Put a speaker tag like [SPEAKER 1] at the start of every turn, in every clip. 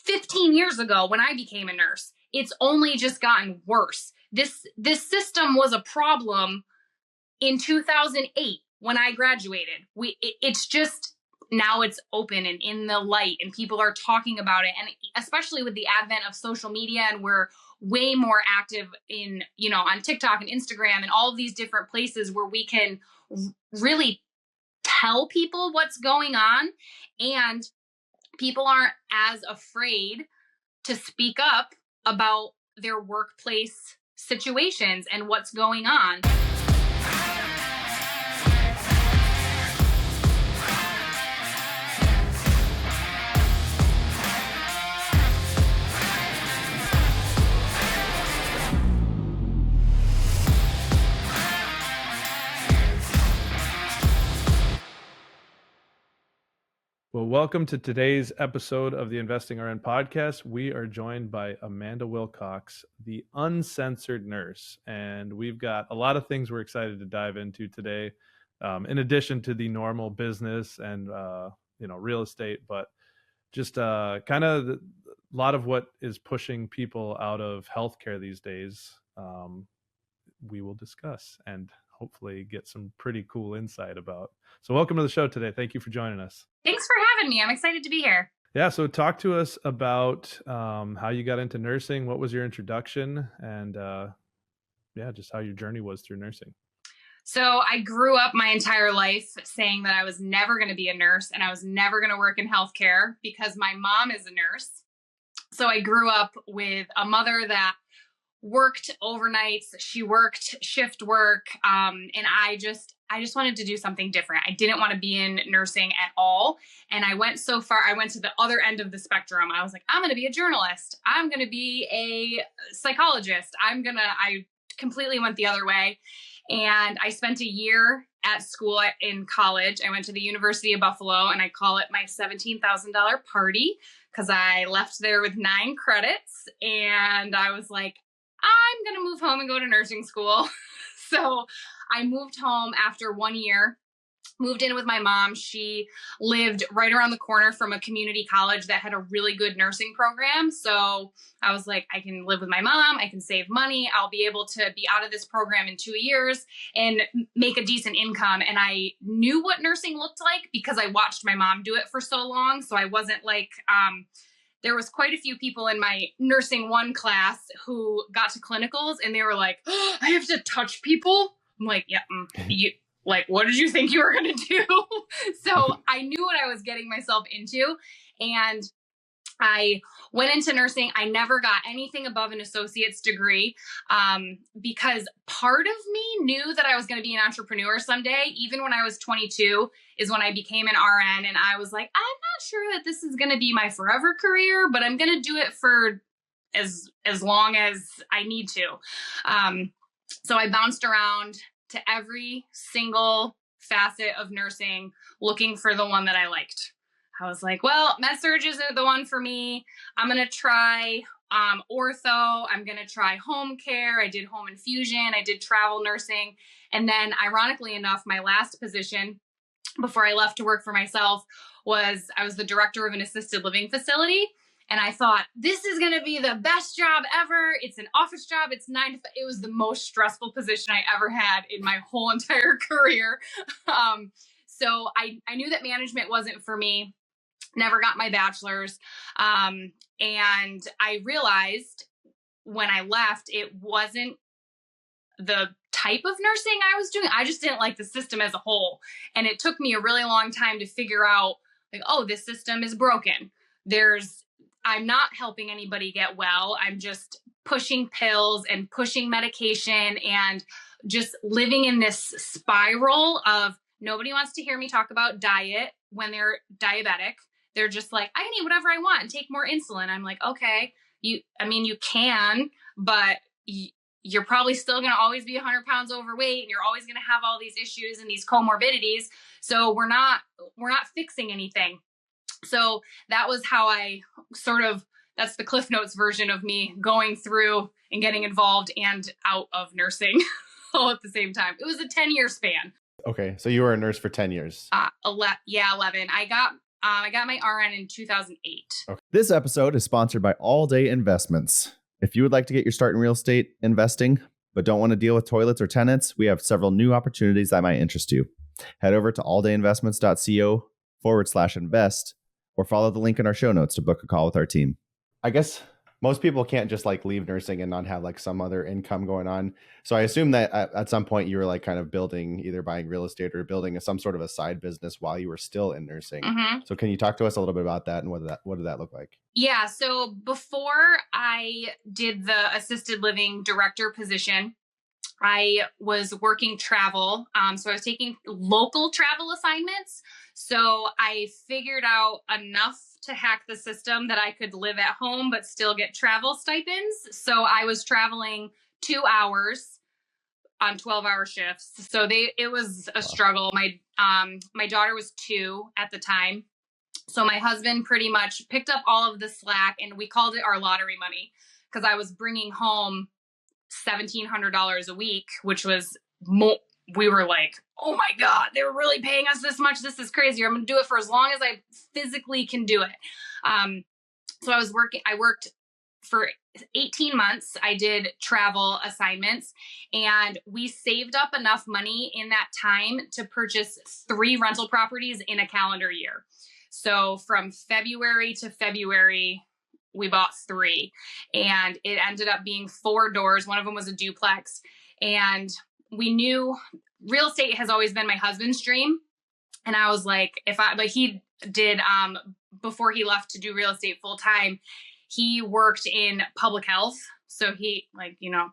[SPEAKER 1] 15 years ago when I became a nurse. It's only just gotten worse. This system was a problem in 2008 when I graduated. It's just, now it's open and in the light and people are talking about it. And especially with the advent of social media, and we're way more active in, on TikTok and Instagram and all of these different places where we can really tell people what's going on, and people aren't as afraid to speak up about their workplace situations and what's going on.
[SPEAKER 2] Well, welcome to today's episode of the Investing RN podcast. We are joined by Amanda Wilcox, the uncensored nurse, and we've got a lot of things we're excited to dive into today, in addition to the normal business and real estate, but just kind of a lot of what is pushing people out of healthcare these days. We will discuss and hopefully get some pretty cool insight about. So welcome to the show today. Thank you for joining us.
[SPEAKER 1] Thanks for having me. I'm excited to be here.
[SPEAKER 2] Yeah. So talk to us about how you got into nursing. What was your introduction? And just how your journey was through nursing.
[SPEAKER 1] So I grew up my entire life saying that I was never going to be a nurse and I was never going to work in healthcare because my mom is a nurse. So I grew up with a mother that worked overnights. She worked shift work. And I just wanted to do something different. I didn't want to be in nursing at all. And I went so far, I went to the other end of the spectrum. I was like, I'm going to be a journalist. I'm going to be a psychologist. I completely went the other way. And I spent a year at school in college. I went to the University of Buffalo, and I call it my $17,000 party because I left there with 9 credits. And I was like, I'm going to move home and go to nursing school. So I moved home after 1 year, moved in with my mom. She lived right around the corner from a community college that had a really good nursing program. So I was like, I can live with my mom. I can save money. I'll be able to be out of this program in 2 years and make a decent income. And I knew what nursing looked like because I watched my mom do it for so long. So I wasn't like, there was quite a few people in my nursing 1 class who got to clinicals and they were like, oh, I have to touch people. I'm like, yeah, what did you think you were going to do? So I knew what I was getting myself into. And I went into nursing. I never got anything above an associate's degree because part of me knew that I was going to be an entrepreneur someday. Even when I was 22 is when I became an RN. And I was like, I'm not sure that this is going to be my forever career, but I'm going to do it for as long as I need to. So I bounced around to every single facet of nursing looking for the one that I liked. I was like, well, med surg isn't the one for me. I'm going to try ortho. I'm going to try home care. I did home infusion. I did travel nursing. And then ironically enough, my last position before I left to work for myself I was the director of an assisted living facility. And I thought, this is going to be the best job ever. It's an office job. It's 9 to 5. It was the most stressful position I ever had in my whole entire career. So I knew that management wasn't for me. Never got my bachelor's. And I realized when I left, it wasn't the type of nursing I was doing. I just didn't like the system as a whole. And it took me a really long time to figure out, like, oh, this system is broken. I'm not helping anybody get well. I'm just pushing pills and pushing medication and just living in this spiral of nobody wants to hear me talk about diet when they're diabetic. They're just like, I can eat whatever I want and take more insulin. I'm like, okay, you can, but you're probably still going to always be 100 pounds overweight and you're always going to have all these issues and these comorbidities. So we're not fixing anything. So that was how I that's the Cliff Notes version of me going through and getting involved and out of nursing all at the same time. It was a 10-year span.
[SPEAKER 3] Okay. So you were a nurse for 10 years.
[SPEAKER 1] 11. I got I got my RN in 2008.
[SPEAKER 3] Okay. This episode is sponsored by All Day Investments. If you would like to get your start in real estate investing, but don't want to deal with toilets or tenants, we have several new opportunities that might interest you. Head over to alldayinvestments.co/invest or follow the link in our show notes to book a call with our team. I guess most people can't just like leave nursing and not have like some other income going on. So I assume that at some point you were like kind of building, either buying real estate or building some sort of a side business while you were still in nursing. Mm-hmm. So can you talk to us a little bit about that and what did that look like?
[SPEAKER 1] Yeah. So before I did the assisted living director position, I was working travel. So I was taking local travel assignments. So I figured out enough to hack the system that I could live at home, but still get travel stipends. So I was traveling 2 hours on 12-hour shifts. So it was a struggle. My daughter was 2 at the time. So my husband pretty much picked up all of the slack, and we called it our lottery money because I was bringing home $1,700 a week, which was more. We were like, oh my God, they're really paying us this much. This is crazy. I'm going to do it for as long as I physically can do it. So I worked for 18 months. I did travel assignments, and we saved up enough money in that time to purchase 3 rental properties in a calendar year. So from February to February, we bought 3, and it ended up being 4 doors. One of them was a duplex, and we knew real estate has always been my husband's dream. And I was like, he did, before he left to do real estate full time, he worked in public health. So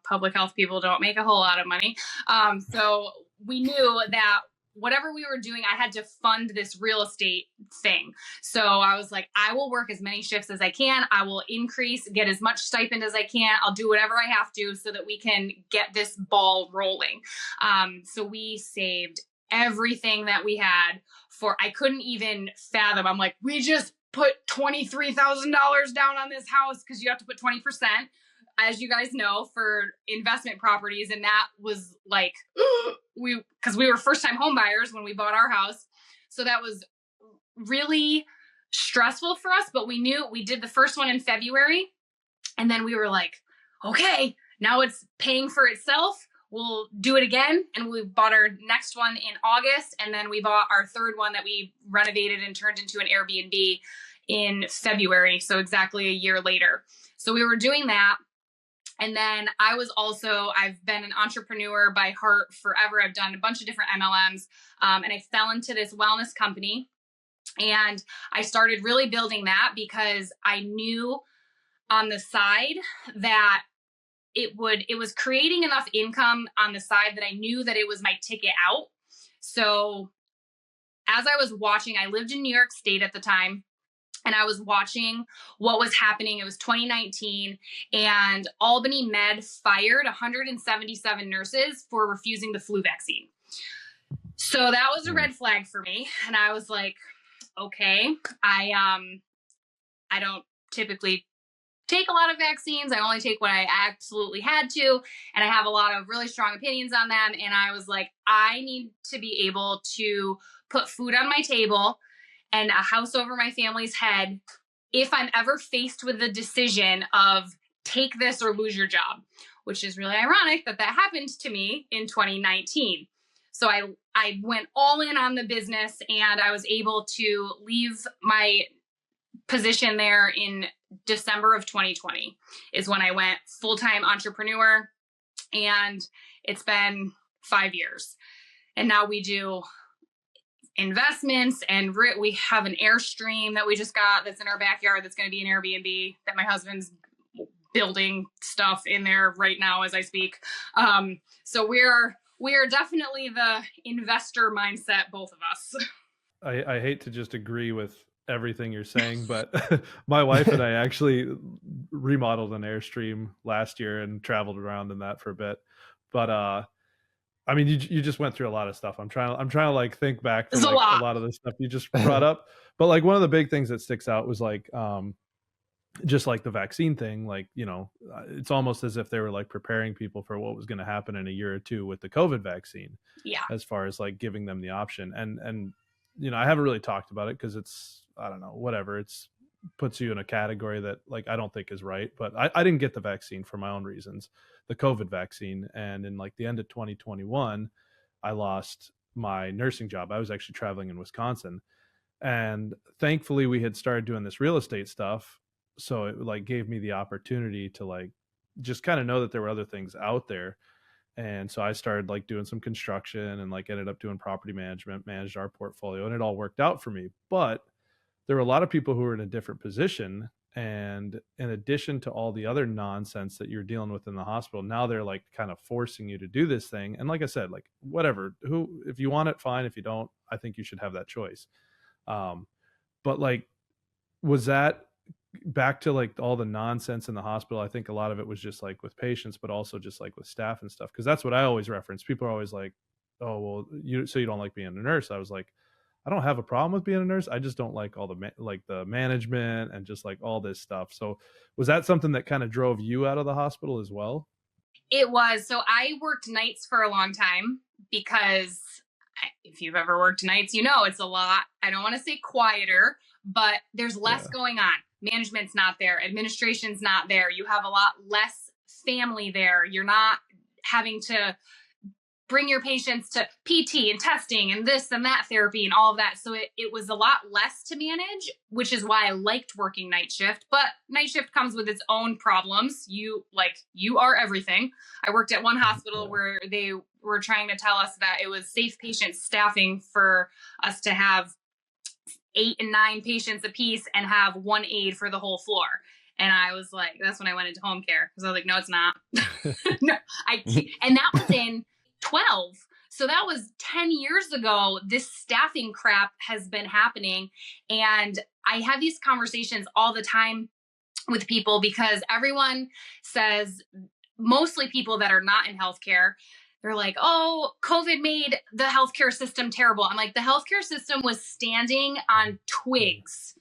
[SPEAKER 1] public health people don't make a whole lot of money. So we knew that whatever we were doing, I had to fund this real estate thing. So I was like, I will work as many shifts as I can. I will get as much stipend as I can. I'll do whatever I have to so that we can get this ball rolling. So we saved everything that we had I couldn't even fathom. I'm like, we just put $23,000 down on this house because you have to put 20%. As you guys know, for investment properties. And that was like, because we were first-time home buyers when we bought our house. So that was really stressful for us, but we knew we did the first one in February. And then we were like, okay, now it's paying for itself. We'll do it again. And we bought our next one in August. And then we bought our third one that we renovated and turned into an Airbnb in February. So exactly a year later. So we were doing that. And then I've been an entrepreneur by heart forever. I've done a bunch of different MLMs, and I fell into this wellness company, and I started really building that because I knew on the side that it was creating enough income on the side that I knew that it was my ticket out. So as I was watching, I lived in New York State at the time, and I was watching what was happening. It was 2019, and Albany Med fired 177 nurses for refusing the flu vaccine. So that was a red flag for me. And I was like, okay, I don't typically take a lot of vaccines. I only take what I absolutely had to. And I have a lot of really strong opinions on them. And I was like, I need to be able to put food on my table and a house over my family's head if I'm ever faced with the decision of take this or lose your job, which is really ironic that happened to me in 2019. So I went all in on the business, and I was able to leave my position there in December of 2020 is when I went full-time entrepreneur, and it's been 5 years. And now we do investments, and we have an Airstream that we just got that's in our backyard that's going to be an Airbnb that my husband's building stuff in there right now as I speak. So we are definitely the investor mindset, both of us.
[SPEAKER 2] I hate to just agree with everything you're saying, but my wife and I actually remodeled an Airstream last year and traveled around in that for a bit. But I mean, you just went through a lot of stuff. I'm trying to like think back to like a lot of the stuff you just brought up. But like one of the big things that sticks out was like just like the vaccine thing. Like, you know, it's almost as if they were like preparing people for what was going to happen in a year or two with the COVID vaccine.
[SPEAKER 1] Yeah.
[SPEAKER 2] As far as like giving them the option. And you know, I haven't really talked about it because it's I don't know, whatever. It's puts you in a category that like I don't think is right. But I didn't get the vaccine for my own reasons, the COVID vaccine. And in like the end of 2021, I lost my nursing job. I was actually traveling in Wisconsin. And thankfully we had started doing this real estate stuff. So it like gave me the opportunity to like just kind of know that there were other things out there. And so I started like doing some construction and like ended up doing property management, managed our portfolio, and it all worked out for me. But there were a lot of people who were in a different position. And in addition to all the other nonsense that you're dealing with in the hospital, now they're like kind of forcing you to do this thing. And like I said, like whatever, if you want it, fine. If you don't, I think you should have that choice. But like, was that back to like all the nonsense in the hospital? I think a lot of it was just like with patients, but also just like with staff and stuff. Cause that's what I always reference. People are always like, oh, well, you don't like being a nurse. I was like, I don't have a problem with being a nurse. I just don't like all the management and just like all this stuff. So was that something that kind of drove you out of the hospital as well?
[SPEAKER 1] It was. So I worked nights for a long time because if you've ever worked nights, it's a lot. I don't want to say quieter, but there's less going on. Management's not there. Administration's not there. You have a lot less family there. You're not having to bring your patients to PT and testing and this and that therapy and all of that. So it was a lot less to manage, which is why I liked working night shift. But night shift comes with its own problems. You are everything. I worked at one hospital where they were trying to tell us that it was safe patient staffing for us to have 8 and 9 patients a piece and have one aide for the whole floor. And I was like, that's when I went into home care. Because I was like, no, it's not. No, and that was in 12. So that was 10 years ago. This staffing crap has been happening. And I have these conversations all the time with people because everyone says, mostly people that are not in healthcare, they're like, oh, COVID made the healthcare system terrible. I'm like, the healthcare system was standing on twigs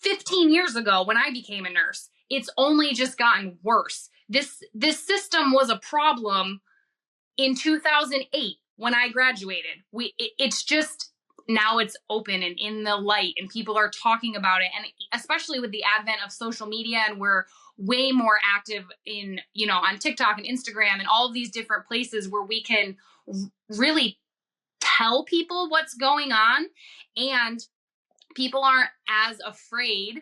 [SPEAKER 1] 15 years ago when I became a nurse. It's only just gotten worse. This system was a problem in 2008 when I graduated. It's just now it's open and in the light and people are talking about it. And especially with the advent of social media, and we're way more active in, on TikTok and Instagram and all of these different places where we can really tell people what's going on, and people aren't as afraid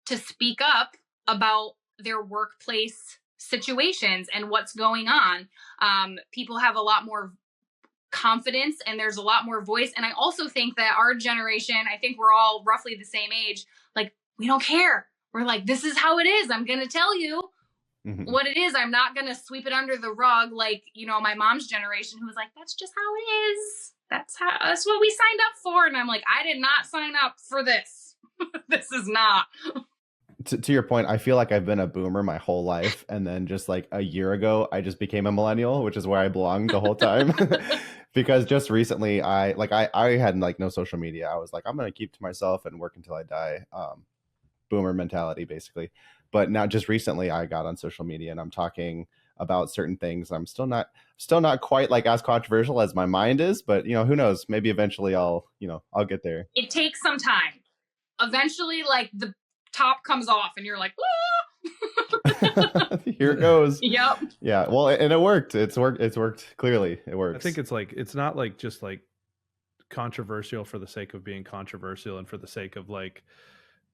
[SPEAKER 1] to speak up about their workplace situations and what's going on. People have a lot more confidence and there's a lot more voice. And I also think that our generation, I think we're all roughly the same age, like we don't care. We're like, this is how it is. I'm going to tell you what it is. I'm not going to sweep it under the rug. Like, my mom's generation who was like, that's just how it is. That's what we signed up for. And I'm like, I did not sign up for this. This is not.
[SPEAKER 3] To your point, I feel like I've been a boomer my whole life. And then just like a year ago, I just became a millennial, which is where I belonged the whole time. Because just recently I had like no social media. I was like, I'm going to keep to myself and work until I die. Boomer mentality, basically. But now just recently I got on social media and I'm talking about certain things. I'm still not quite like as controversial as my mind is, but who knows? Maybe eventually I'll get there.
[SPEAKER 1] It takes some time. Eventually, like the top comes off and you're like,
[SPEAKER 3] here it goes.
[SPEAKER 1] Yep.
[SPEAKER 3] Yeah. Well, and it worked. It's worked. Clearly it works.
[SPEAKER 2] I think it's not like just like controversial for the sake of being controversial and for the sake of like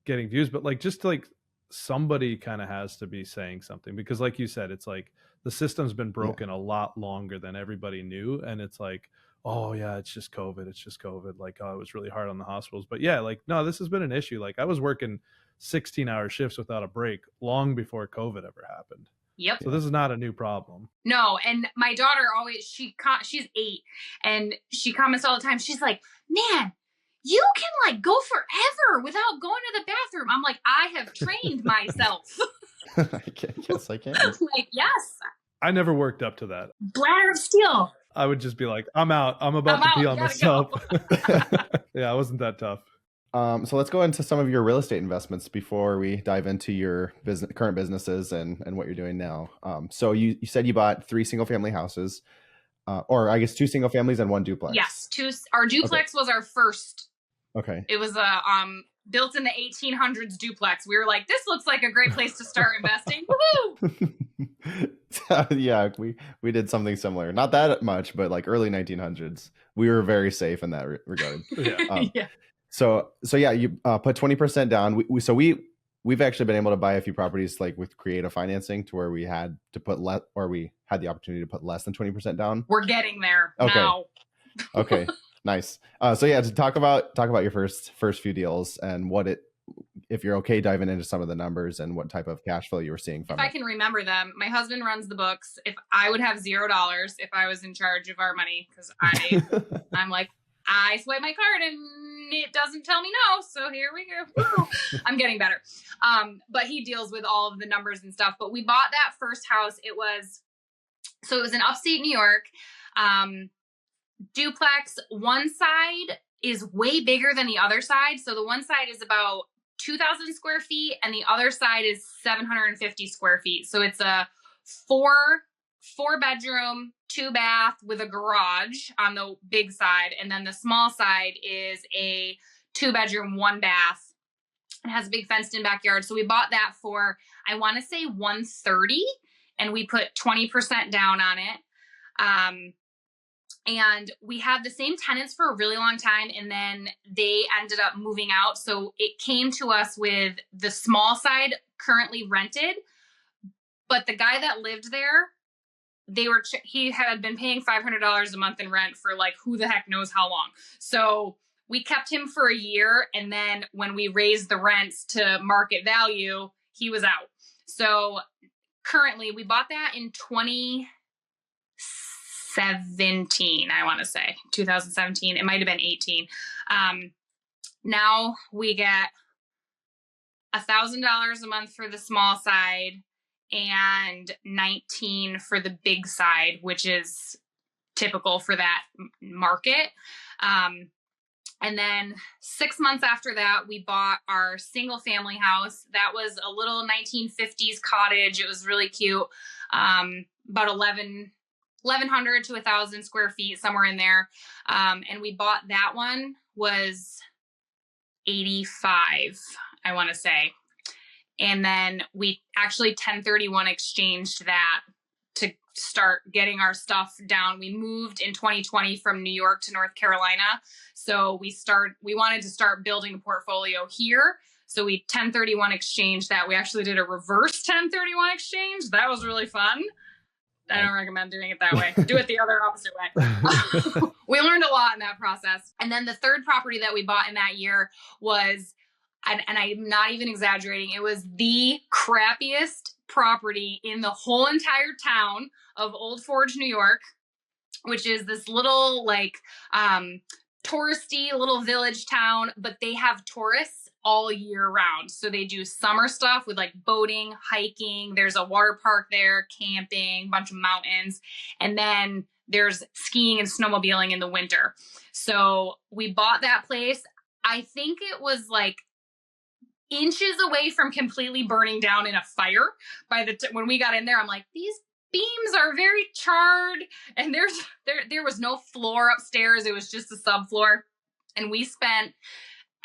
[SPEAKER 2] getting views, but like just like somebody kind of has to be saying something, because like you said, it's like the system's been broken a lot longer than everybody knew. And it's like, oh yeah, it's just COVID. Like, oh, it was really hard on the hospitals. But yeah, like, no, this has been an issue. Like I was working 16-hour shifts without a break long before COVID ever happened.
[SPEAKER 1] Yep.
[SPEAKER 2] So this is not a new problem.
[SPEAKER 1] No. And my daughter always, she's 8 and she comments all the time. She's like, man, you can like go forever without going to the bathroom. I'm like, I have trained myself.
[SPEAKER 3] Yes, I can.
[SPEAKER 1] Like, yes.
[SPEAKER 2] I never worked up to that.
[SPEAKER 1] Bladder of steel.
[SPEAKER 2] I would just be like, I'm out. I'm about to pee on myself. Yeah, it wasn't that tough.
[SPEAKER 3] So let's go into some of your real estate investments before we dive into your current businesses and what you're doing now. So you said you bought 3 single family houses, or I guess 2 single families and 1 duplex.
[SPEAKER 1] Yes, 2. Our duplex was our first.
[SPEAKER 3] Okay.
[SPEAKER 1] It was built in the 1800s duplex. We were like, this looks like a great place to start investing. Woohoo!
[SPEAKER 3] Yeah, we did something similar. Not that much, but like early 1900s. We were very safe in that regard.
[SPEAKER 2] Yeah.
[SPEAKER 1] Yeah.
[SPEAKER 3] So yeah, you put 20% down. We've actually been able to buy a few properties like with creative financing to where we had to put we had the opportunity to put less than 20% down.
[SPEAKER 1] We're getting there now.
[SPEAKER 3] Okay. Nice. So yeah, to talk about your first few deals and if you're okay diving into some of the numbers and what type of cash flow you were seeing from
[SPEAKER 1] it. If I can remember them, my husband runs the books. If I would have $0 if I was in charge of our money, because I'm like, I swipe my card and it doesn't tell me no. So here we go. Woo. I'm getting better. But he deals with all of the numbers and stuff. But we bought that first house. It was in upstate New York. Duplex. One side is way bigger than the other side. So the one side is about 2,000 square feet and the other side is 750 square feet. So it's a four bedroom, 2 bath with a garage on the big side. And then the small side is a 2 bedroom, 1 bath. It has a big fenced in backyard. So we bought that for, I want to say $130, and we put 20% down on it. And we had the same tenants for a really long time, and then they ended up moving out. So it came to us with the small side currently rented, but the guy that lived there, he had been paying $500 a month in rent for like who the heck knows how long. So we kept him for a year, and then when we raised the rents to market value, he was out. So currently, we bought that in 2017, I want to say 2017. It might have been 18. Now we get $1,000 a month for the small side and $19 for the big side, which is typical for that market. And then 6 months after that, we bought our single family house. That was a little 1950s cottage. It was really cute. About 1,100 to 1,000 square feet, somewhere in there. And we bought that one was 85, I want to say. And then we actually 1031 exchanged that to start getting our stuff down. We moved in 2020 from New York to North Carolina. So we wanted to start building a portfolio here. So we 1031 exchanged that. We actually did a reverse 1031 exchange. That was really fun. I don't recommend doing it that way. Do it the other opposite way. We learned a lot in that process. And then the third property that we bought in that year was, and I'm not even exaggerating, it was the crappiest property in the whole entire town of Old Forge, New York, which is this little like touristy little village town, but they have tourists all year round. So they do summer stuff with like boating, hiking. There's a water park there, camping, bunch of mountains. And then there's skiing and snowmobiling in the winter. So we bought that place. I think it was like inches away from completely burning down in a fire. When we got in there, I'm like, these beams are very charred. And there was no floor upstairs. It was just a subfloor. And we spent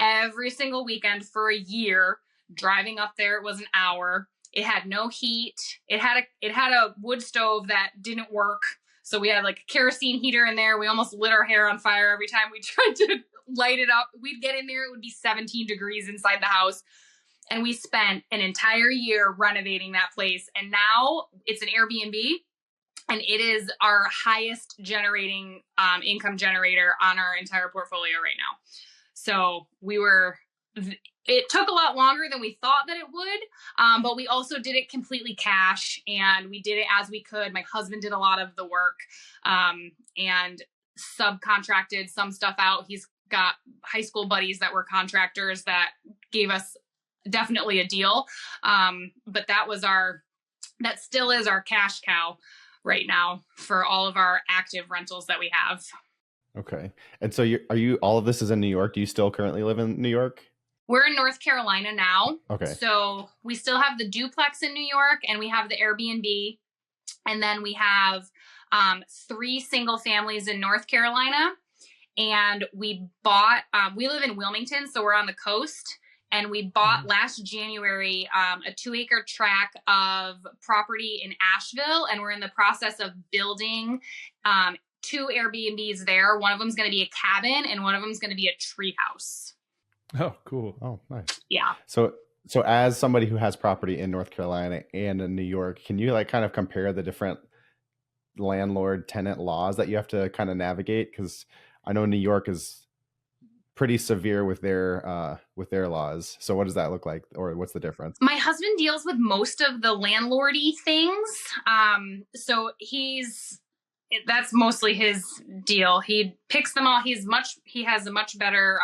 [SPEAKER 1] every single weekend for a year driving up there. It was an hour. It had no heat. It had a wood stove that didn't work. So we had like a kerosene heater in there. We almost lit our hair on fire every time we tried to light it up. We'd get in there. It would be 17 degrees inside the house. And we spent an entire year renovating that place. And now it's an Airbnb, and it is our highest generating income generator on our entire portfolio right now. So it took a lot longer than we thought that it would, but we also did it completely cash, and we did it as we could. My husband did a lot of the work and subcontracted some stuff out. He's got high school buddies that were contractors that gave us definitely a deal. But that still is our cash cow right now for all of our active rentals that we have.
[SPEAKER 3] Okay. And so all of this is in New York? Do you still currently live in New York?
[SPEAKER 1] We're in North Carolina now.
[SPEAKER 3] Okay.
[SPEAKER 1] So we still have the duplex in New York, and we have the Airbnb. And then we have 3 single families in North Carolina. And we live in Wilmington, so we're on the coast. And we bought last January a 2-acre tract of property in Asheville. And we're in the process of building 2 Airbnbs there. One of them is going to be a cabin and one of them is going to be a tree house.
[SPEAKER 2] Oh, cool.
[SPEAKER 3] Oh, nice.
[SPEAKER 1] Yeah.
[SPEAKER 3] So as somebody who has property in North Carolina and in New York, can you like kind of compare the different landlord tenant laws that you have to kind of navigate? Because I know New York is pretty severe with their laws. So what does that look like, or what's the difference?
[SPEAKER 1] My husband deals with most of the landlordy things. So that's mostly his deal. He picks them all. He has a much better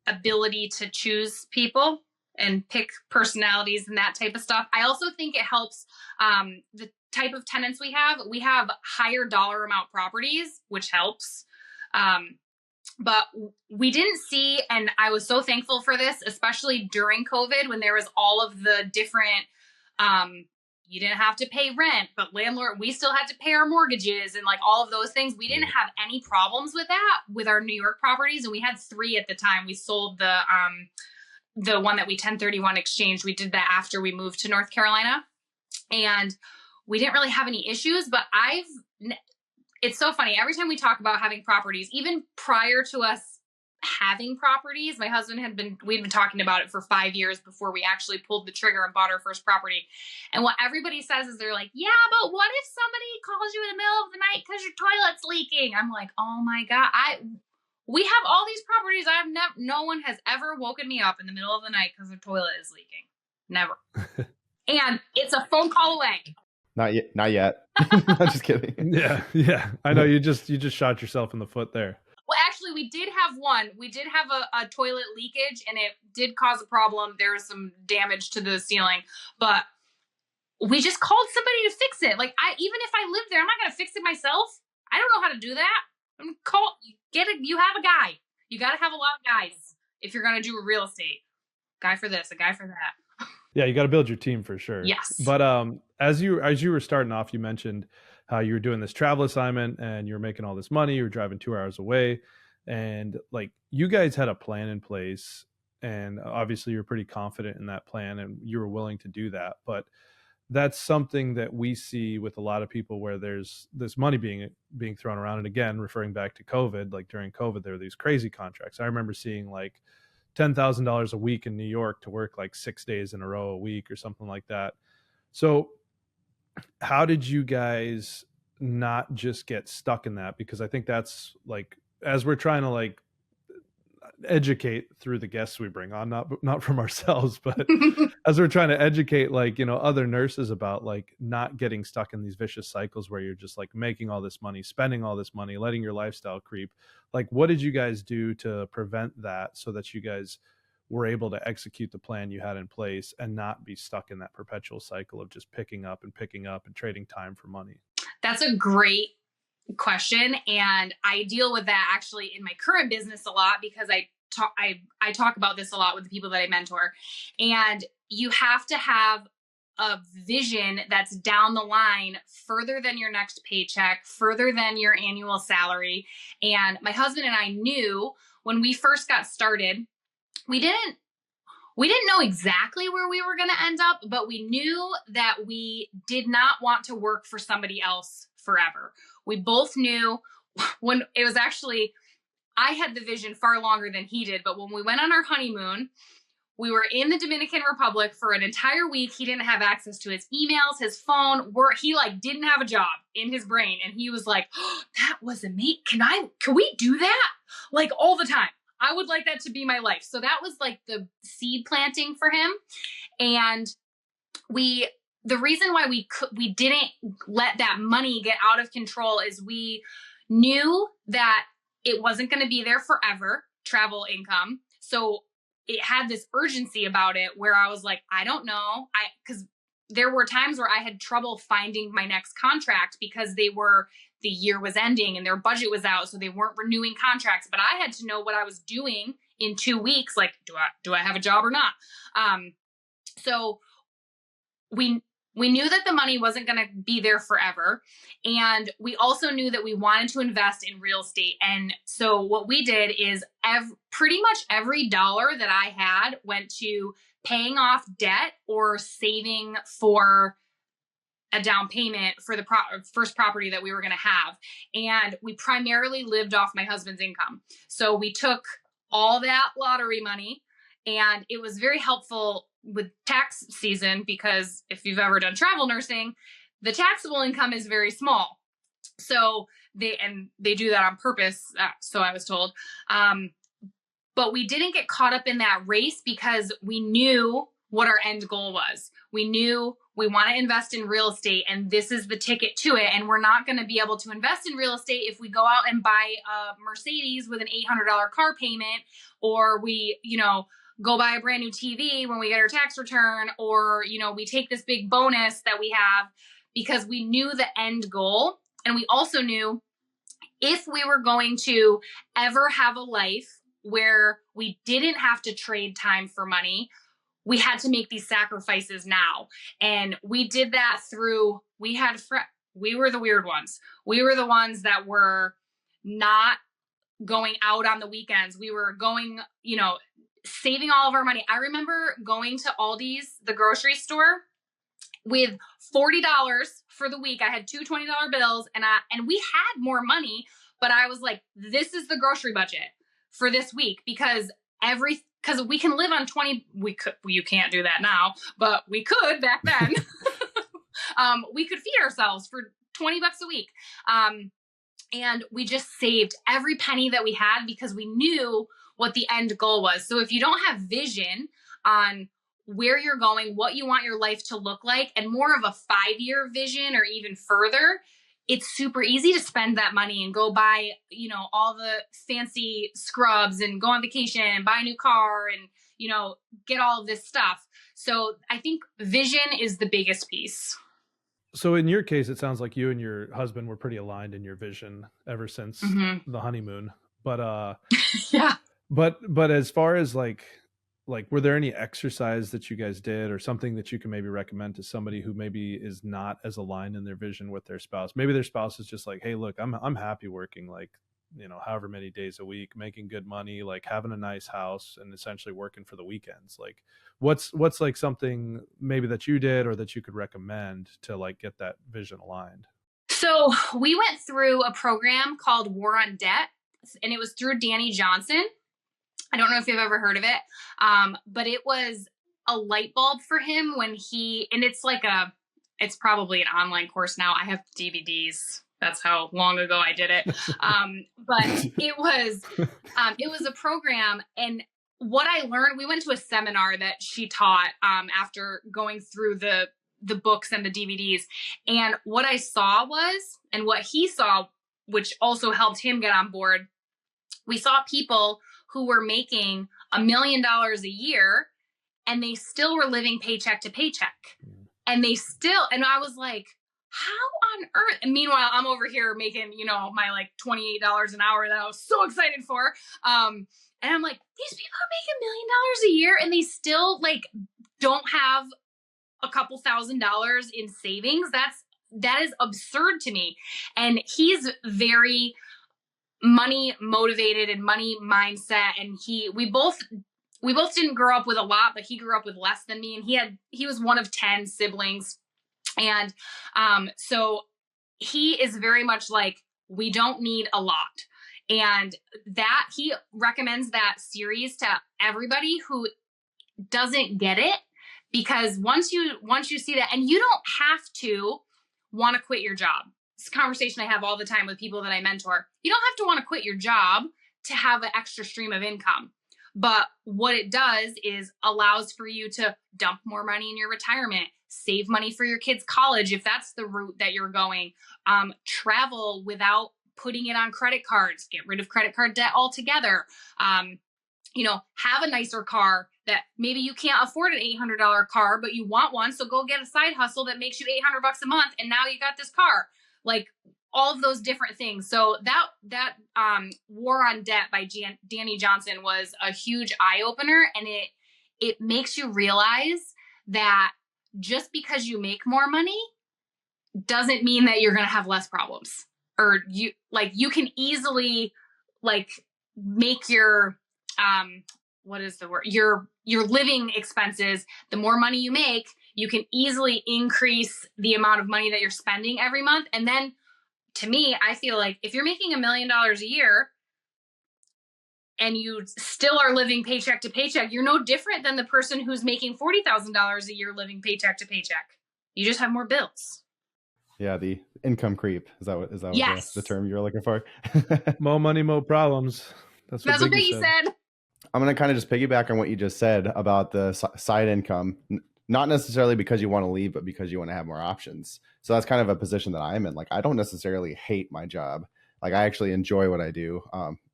[SPEAKER 1] ability to choose people and pick personalities and that type of stuff. I also think it helps the type of tenants we have. We have higher dollar amount properties, which helps. But we didn't see, and I was so thankful for this, especially during COVID when there was all of the different, you didn't have to pay rent, but we still had to pay our mortgages and like all of those things. We didn't have any problems with that with our New York properties. And we had 3 at the time. We sold the one that we 1031 exchanged. We did that after we moved to North Carolina, and we didn't really have any issues, but it's so funny. Every time we talk about having properties, even prior to us having properties, my husband we'd been talking about it for 5 years before we actually pulled the trigger and bought our first property. And what everybody says is they're like, yeah, but what if somebody calls you in the middle of the night because your toilet's leaking? I'm like, oh my God, we have all these properties. No one has ever woken me up in the middle of the night because their toilet is leaking. Never. And it's a phone call away.
[SPEAKER 3] Not yet. I'm just kidding.
[SPEAKER 2] Yeah. I know you just shot yourself in the foot there.
[SPEAKER 1] Well, actually, we did have one. We did have a toilet leakage, and it did cause a problem. There was some damage to the ceiling, but we just called somebody to fix it. Like, even if I live there, I'm not going to fix it myself. I don't know how to do that. You have a guy. You got to have a lot of guys if you're going to do real estate. Guy for this, a guy for that.
[SPEAKER 2] Yeah, you got to build your team for sure.
[SPEAKER 1] Yes.
[SPEAKER 2] But as you were starting off, you mentioned how you were doing this travel assignment and you were making all this money. You were driving 2 hours away, and like you guys had a plan in place, and obviously you're pretty confident in that plan, and you were willing to do that. But that's something that we see with a lot of people where there's this money being thrown around. And again, referring back to COVID, like during COVID, there were these crazy contracts. I remember seeing like $10,000 a week in New York to work like 6 days in a row a week or something like that. So how did you guys not just get stuck in that? Because I think that's like, as we're trying to like educate through the guests we bring on, not from ourselves, but as we're trying to educate like, other nurses about like not getting stuck in these vicious cycles where you're just like making all this money, spending all this money, letting your lifestyle creep. Like, what did you guys do to prevent that so that you guys were able to execute the plan you had in place and not be stuck in that perpetual cycle of just picking up and trading time for money?
[SPEAKER 1] That's a great question. And I deal with that actually in my current business a lot because I talk about this a lot with the people that I mentor. And you have to have a vision that's down the line further than your next paycheck, further than your annual salary. And my husband and I knew when we first got started, we didn't know exactly where we were going to end up, but we knew that we did not want to work for somebody else forever. We both knew when it was actually, I had the vision far longer than he did, but when we went on our honeymoon, we were in the Dominican Republic for an entire week. He didn't have access to his emails, his phone, he like didn't have a job in his brain. And he was like, oh, that was amazing. Can we do that? Like all the time. I would like that to be my life. So that was like the seed planting for him. And the reason why we didn't let that money get out of control is we knew that it wasn't going to be there forever, travel income. So it had this urgency about it where I was like, I don't know. Because there were times where I had trouble finding my next contract because the year was ending and their budget was out. So they weren't renewing contracts, but I had to know what I was doing in 2 weeks. Like, do I have a job or not? So we we knew that the money wasn't going to be there forever. And we also knew that we wanted to invest in real estate. And so what we did is pretty much every dollar that I had went to paying off debt or saving for a down payment for the first property that we were going to have. And we primarily lived off my husband's income. So we took all that lottery money, and it was very helpful with tax season, because if you've ever done travel nursing, the taxable income is very small. So they do that on purpose. So I was told. But we didn't get caught up in that race because we knew what our end goal was. We knew we want to invest in real estate, and this is the ticket to it. And we're not going to be able to invest in real estate if we go out and buy a Mercedes with an $800 car payment, or we, go buy a brand new TV when we get our tax return, or, we take this big bonus that we have, because we knew the end goal. And we also knew if we were going to ever have a life where we didn't have to trade time for money, we had to make these sacrifices now. And we did that through, we were the weird ones. We were the ones that were not going out on the weekends. We were going, saving all of our money. I remember going to Aldi's, the grocery store, with $40 for the week. I had two $20 bills, and we had more money, but I was like, this is the grocery budget for this week, because we can live on 20, you can't do that now, but we could back then. We could feed ourselves for $20 a week. And we just saved every penny that we had because we knew what the end goal was. So if you don't have vision on where you're going, what you want your life to look like, and more of a 5-year vision or even further, it's super easy to spend that money and go buy, all the fancy scrubs and go on vacation and buy a new car and, get all of this stuff. So I think vision is the biggest piece.
[SPEAKER 2] So in your case, it sounds like you and your husband were pretty aligned in your vision ever since the honeymoon. But
[SPEAKER 1] yeah.
[SPEAKER 2] But as far as like were there any exercise that you guys did, or something that you can maybe recommend to somebody who maybe is not as aligned in their vision with their spouse? Maybe their spouse is just like, hey, look, I'm happy working like, however many days a week, making good money, like having a nice house, and essentially working for the weekends. Like what's like something maybe that you did or that you could recommend to like get that vision aligned?
[SPEAKER 1] So we went through a program called War on Debt, and it was through Danny Johnson. I don't know if you've ever heard of it, but it was a light bulb for him when and it's probably an online course now. I have DVDs. That's how long ago I did it. But it was a program. And what I learned, we went to a seminar that she taught after going through the books and the DVDs. And what I saw and what he saw, which also helped him get on board, we saw people who were making $1 million a year, and they still were living paycheck to paycheck. And I was like, how on earth? And meanwhile, I'm over here making, my like $28 an hour that I was so excited for. And I'm like, these people are making $1 million a year, and they still like don't have a couple $1,000s in savings. That is absurd to me. And he's very money motivated and money mindset. And we both didn't grow up with a lot, but he grew up with less than me. And he was one of 10 siblings. And so he is very much like, we don't need a lot. And that he recommends that series to everybody who doesn't get it, because once you see that, and you don't have to want to quit your job. It's a conversation I have all the time with people that I mentor. You don't have to want to quit your job to have an extra stream of income. But what it does is allows for you to dump more money in your retirement, save money for your kids' college if that's the route that you're going, travel without putting it on credit cards, get rid of credit card debt altogether, have a nicer car that maybe you can't afford an $800 car, but you want one. So go get a side hustle that makes you $800 a month. And now you got this car, like all of those different things. So that War on Debt by Danny Johnson was a huge eye opener. And it makes you realize that just because you make more money doesn't mean that you're going to have less problems. Or you can easily like make your, what is the word? Your living expenses. The more money you make, you can easily increase the amount of money that you're spending every month. And then to me, I feel like if you're making $1 million a year and you still are living paycheck to paycheck, you're no different than the person who's making $40,000 a year living paycheck to paycheck. You just have more bills.
[SPEAKER 3] Yeah, the income creep. Is that
[SPEAKER 1] Yes.
[SPEAKER 3] the term you're looking for?
[SPEAKER 2] More money, more problems. That's what
[SPEAKER 1] Biggie said.
[SPEAKER 3] I'm going to kind of just piggyback on what you just said about the side income, not necessarily because you want to leave, but because you want to have more options. So that's kind of a position that I'm in. Like, I don't necessarily hate my job. Like, I actually enjoy what I do,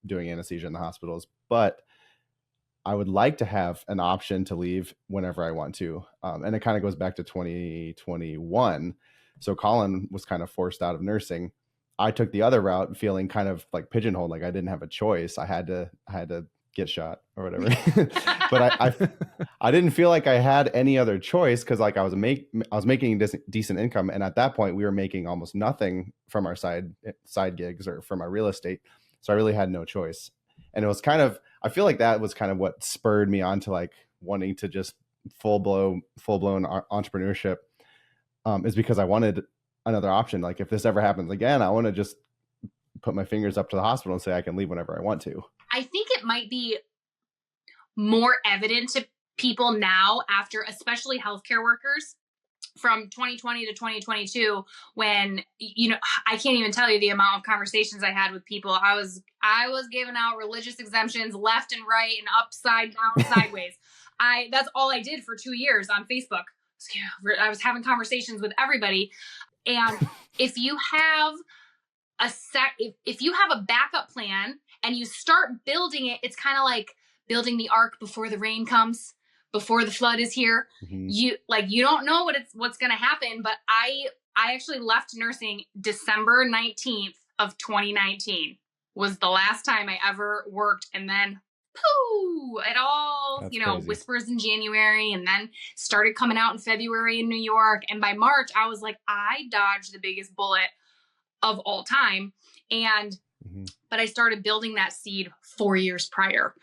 [SPEAKER 3] doing anesthesia in the hospitals, but I would like to have an option to leave whenever I want to. And it kind of goes back to 2021. So Colin was kind of forced out of nursing. I took the other route, feeling kind of like pigeonholed, like I didn't have a choice. I had to get shot or whatever. But I didn't feel like I had any other choice, because like I was making decent income, and at that point we were making almost nothing from our side gigs or from our real estate. So I really had no choice. And it was kind of, I feel like that was kind of what spurred me on to like wanting to just full blown entrepreneurship, is because I wanted another option. Like, if this ever happens again, I want to just put my fingers up to the hospital and say I can leave whenever I want to.
[SPEAKER 1] I think it might be more evident to people now, after, especially healthcare workers, from 2020 to 2022, when, I can't even tell you the amount of conversations I had with people. I was giving out religious exemptions left and right and upside down, sideways. That's all I did for 2 years on Facebook. I was having conversations with everybody. And if you have if you have a backup plan and you start building it, it's kind of like building the ark before the rain comes, before the flood is here. Mm-hmm. You don't know what's going to happen. But I actually left nursing December 19th of 2019 was the last time I ever worked. And then pooh, it all, crazy. Whispers in January, and then started coming out in February in New York. And by March, I was like, I dodged the biggest bullet of all time. And, but I started building that seed 4 years prior,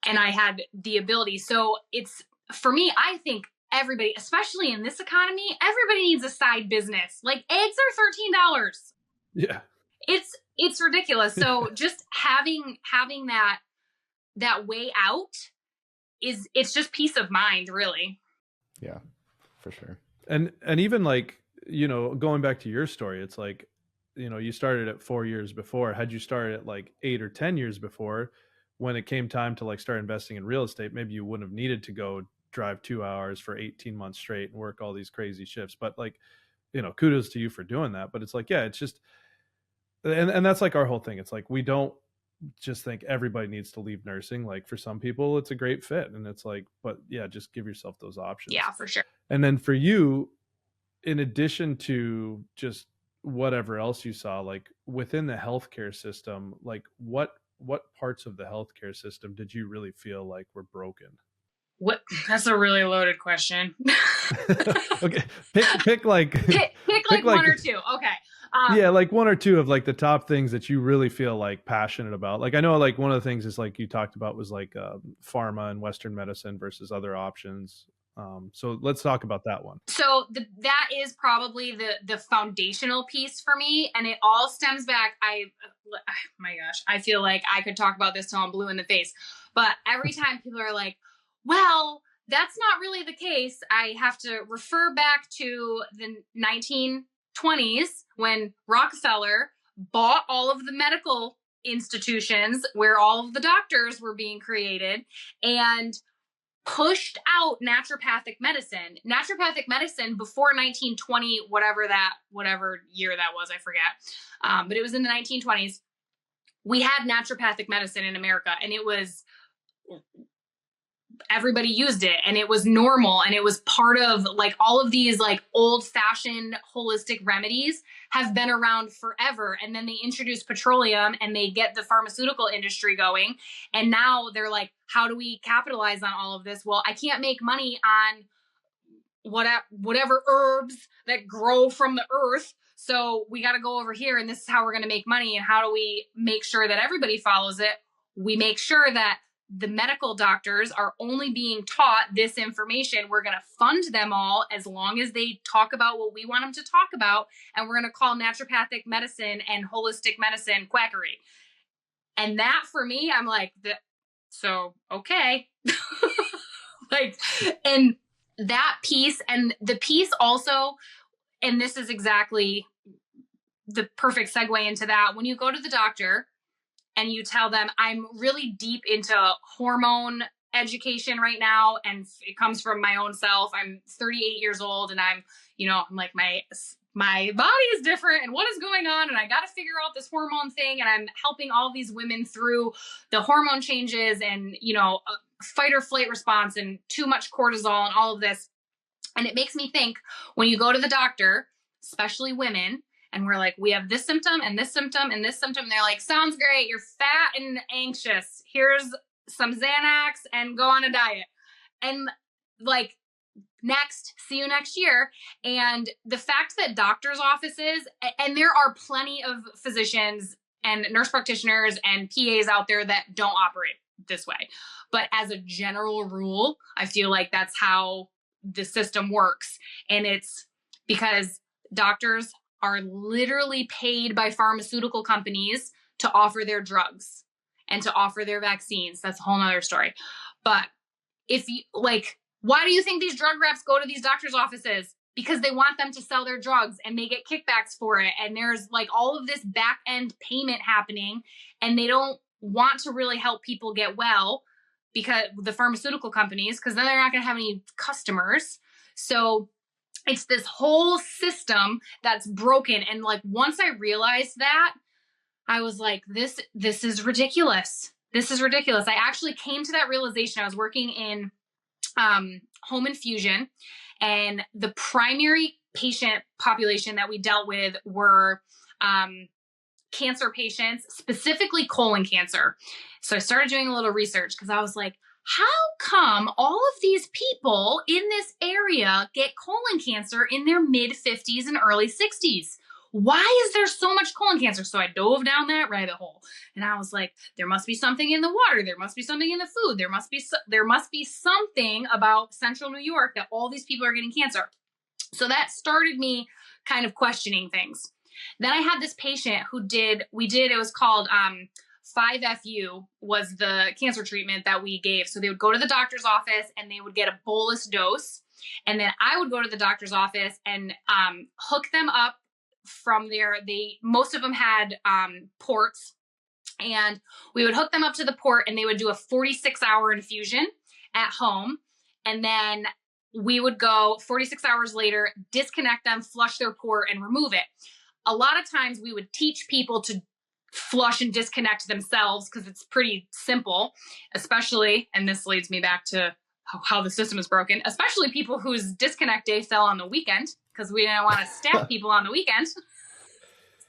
[SPEAKER 1] and I had the ability. So it's, for me, I think everybody, especially in this economy, everybody needs a side business. Like, eggs are $13.
[SPEAKER 2] Yeah.
[SPEAKER 1] It's ridiculous. So just having that way out it's just peace of mind, really.
[SPEAKER 3] Yeah, for sure.
[SPEAKER 2] And even like, going back to your story, it's like, you started at 4 years before. Had you started at like 8 or 10 years before, when it came time to like start investing in real estate, maybe you wouldn't have needed to go drive 2 hours for 18 months straight and work all these crazy shifts. But like, kudos to you for doing that. But it's like, yeah, it's just, and that's like our whole thing. It's like, we don't just think everybody needs to leave nursing. Like, for some people it's a great fit, and it's like, but yeah, just give yourself those options.
[SPEAKER 1] Yeah, for sure.
[SPEAKER 2] And then for you, in addition to just whatever else you saw, like within the healthcare system, like what parts of the healthcare system did you really feel like were broken?
[SPEAKER 1] What? That's a really loaded question.
[SPEAKER 2] Okay, pick like
[SPEAKER 1] one or two. Okay.
[SPEAKER 2] Yeah, like one or two of like the top things that you really feel like passionate about. Like, I know like one of the things is like you talked about was like pharma and Western medicine versus other options. So let's talk about that one.
[SPEAKER 1] So that is probably the foundational piece for me. And it all stems back. My gosh, I feel like I could talk about this till I'm blue in the face. But every time people are like, well, that's not really the case, I have to refer back to the 1920s when Rockefeller bought all of the medical institutions where all of the doctors were being created and pushed out naturopathic medicine. Naturopathic medicine before 1920, whatever year that was, I forget. But it was in the 1920s. We had naturopathic medicine in America, and it was, everybody used it, and it was normal, and it was part of like all of these like old fashioned holistic remedies have been around forever. And then they introduced petroleum and they get the pharmaceutical industry going. And now they're like, how do we capitalize on all of this? Well, I can't make money on whatever herbs that grow from the earth. So we got to go over here, and this is how we're going to make money. And how do we make sure that everybody follows it? We make sure that the medical doctors are only being taught this information. We're going to fund them all as long as they talk about what we want them to talk about. And we're going to call naturopathic medicine and holistic medicine quackery. And that, for me, I'm like, so, okay. Like, and that piece, and the piece also, and this is exactly the perfect segue into that. When you go to the doctor and you tell them, I'm really deep into hormone education right now, and it comes from my own self. I'm 38 years old, and I'm like, my body is different, and what is going on? And I got to figure out this hormone thing. And I'm helping all these women through the hormone changes and, fight or flight response and too much cortisol and all of this. And it makes me think, when you go to the doctor, especially women, and we're like, we have this symptom and this symptom and this symptom. And they're like, sounds great. You're fat and anxious. Here's some Xanax and go on a diet. And like, next, see you next year. And the fact that doctors' offices, and there are plenty of physicians and nurse practitioners and PAs out there that don't operate this way. But as a general rule, I feel like that's how the system works. And it's because doctors are literally paid by pharmaceutical companies to offer their drugs and to offer their vaccines. That's a whole nother story. But if you why do you think these drug reps go to these doctors' offices? Because they want them to sell their drugs and they get kickbacks for it. And there's like all of this back end payment happening, and they don't want to really help people get well, because the pharmaceutical companies, because then they're not going to have any customers. So it's this whole system that's broken. And like, once I realized that, I was like, this is ridiculous. This is ridiculous. I actually came to that realization. I was working in home infusion, and the primary patient population that we dealt with were cancer patients, specifically colon cancer. So I started doing a little research, because I was like, how come all of these people in this area get colon cancer in their mid 50s and early 60s? Why is there so much colon cancer? So I dove down that rabbit hole, and I was like, there must be something in the water. There must be something in the food. There must be something about Central New York that all these people are getting cancer. So that started me kind of questioning things. Then I had this patient who it was called 5FU was the cancer treatment that we gave. So they would go to the doctor's office and they would get a bolus dose. And then I would go to the doctor's office and hook them up from there. Most of them had ports, and we would hook them up to the port, and they would do a 46-hour infusion at home. And then we would go 46 hours later, disconnect them, flush their port, and remove it. A lot of times we would teach people to flush and disconnect themselves, because it's pretty simple, especially, and this leads me back to how the system is broken, especially people whose disconnect day fell on the weekend, because we didn't want to staff people on the weekend.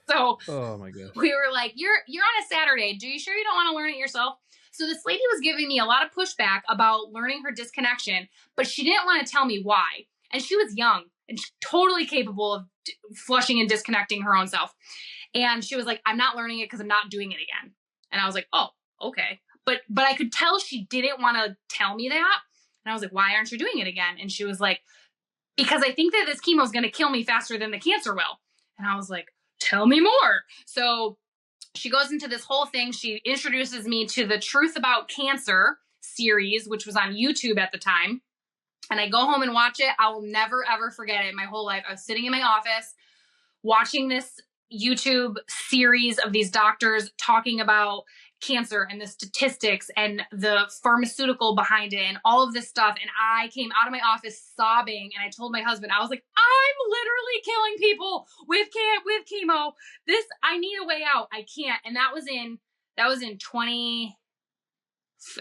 [SPEAKER 1] So
[SPEAKER 2] oh my gosh,
[SPEAKER 1] we were like, you're on a Saturday. Do you sure you don't want to learn it yourself? So this lady was giving me a lot of pushback about learning her disconnection, but she didn't want to tell me why. And she was young and totally capable of flushing and disconnecting her own self. And she was like, I'm not learning it because I'm not doing it again. And I was like, oh, okay. But I could tell she didn't want to tell me that. And I was like, why aren't you doing it again? And she was like, because I think that this chemo is going to kill me faster than the cancer will. And I was like, tell me more. So she goes into this whole thing. She introduces me to the Truth About Cancer series, which was on YouTube at the time. And I go home and watch it. I will never, ever forget it in my whole life. I was sitting in my office watching this YouTube series of these doctors talking about cancer and the statistics and the pharmaceutical behind it and all of this stuff. And I came out of my office sobbing, and I told my husband, I was like, I'm literally killing people with chemo. I need a way out. I can't. And that was in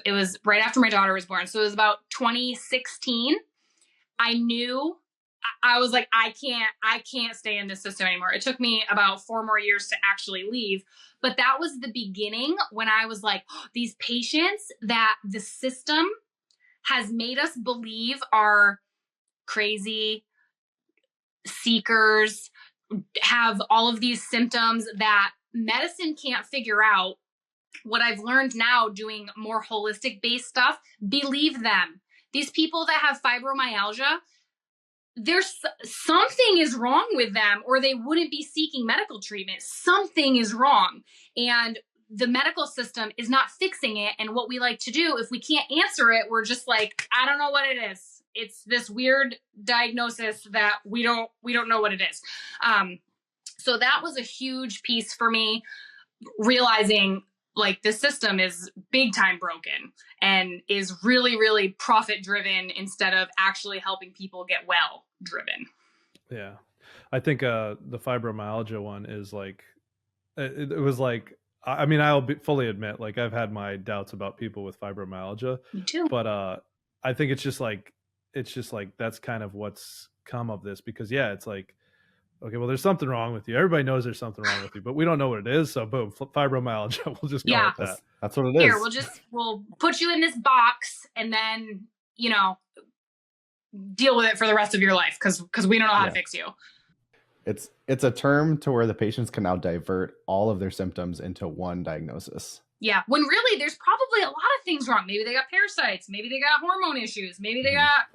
[SPEAKER 1] it was right after my daughter was born. So it was about 2016. I knew, I was like, I can't stay in this system anymore. It took me about 4 more years to actually leave. But that was the beginning when I was like, these patients that the system has made us believe are crazy, seekers, have all of these symptoms that medicine can't figure out. What I've learned now doing more holistic based stuff, believe them. These people that have fibromyalgia, there's something is wrong with them, or they wouldn't be seeking medical treatment. Something is wrong. And the medical system is not fixing it. And what we like to do, if we can't answer it, we're just like, I don't know what it is. It's this weird diagnosis that we don't know what it is. So that was a huge piece for me, realizing like the system is big time broken and is really, really profit driven instead of actually helping people get well driven.
[SPEAKER 2] Yeah. I think the fibromyalgia one is like, it was like, I mean, I'll fully admit, like I've had my doubts about people with fibromyalgia.
[SPEAKER 1] Me too.
[SPEAKER 2] But I think it's just like that's kind of what's come of this, because yeah, it's like, okay, well, there's something wrong with you. Everybody knows there's something wrong with you, but we don't know what it is. So boom, fibromyalgia. We'll just call it that.
[SPEAKER 3] That's what it is.
[SPEAKER 1] Here, we'll put you in this box and then, deal with it for the rest of your life because we don't know how to fix you.
[SPEAKER 3] It's a term to where the patients can now divert all of their symptoms into one diagnosis.
[SPEAKER 1] Yeah, when really there's probably a lot of things wrong. Maybe they got parasites. Maybe they got hormone issues. Maybe they got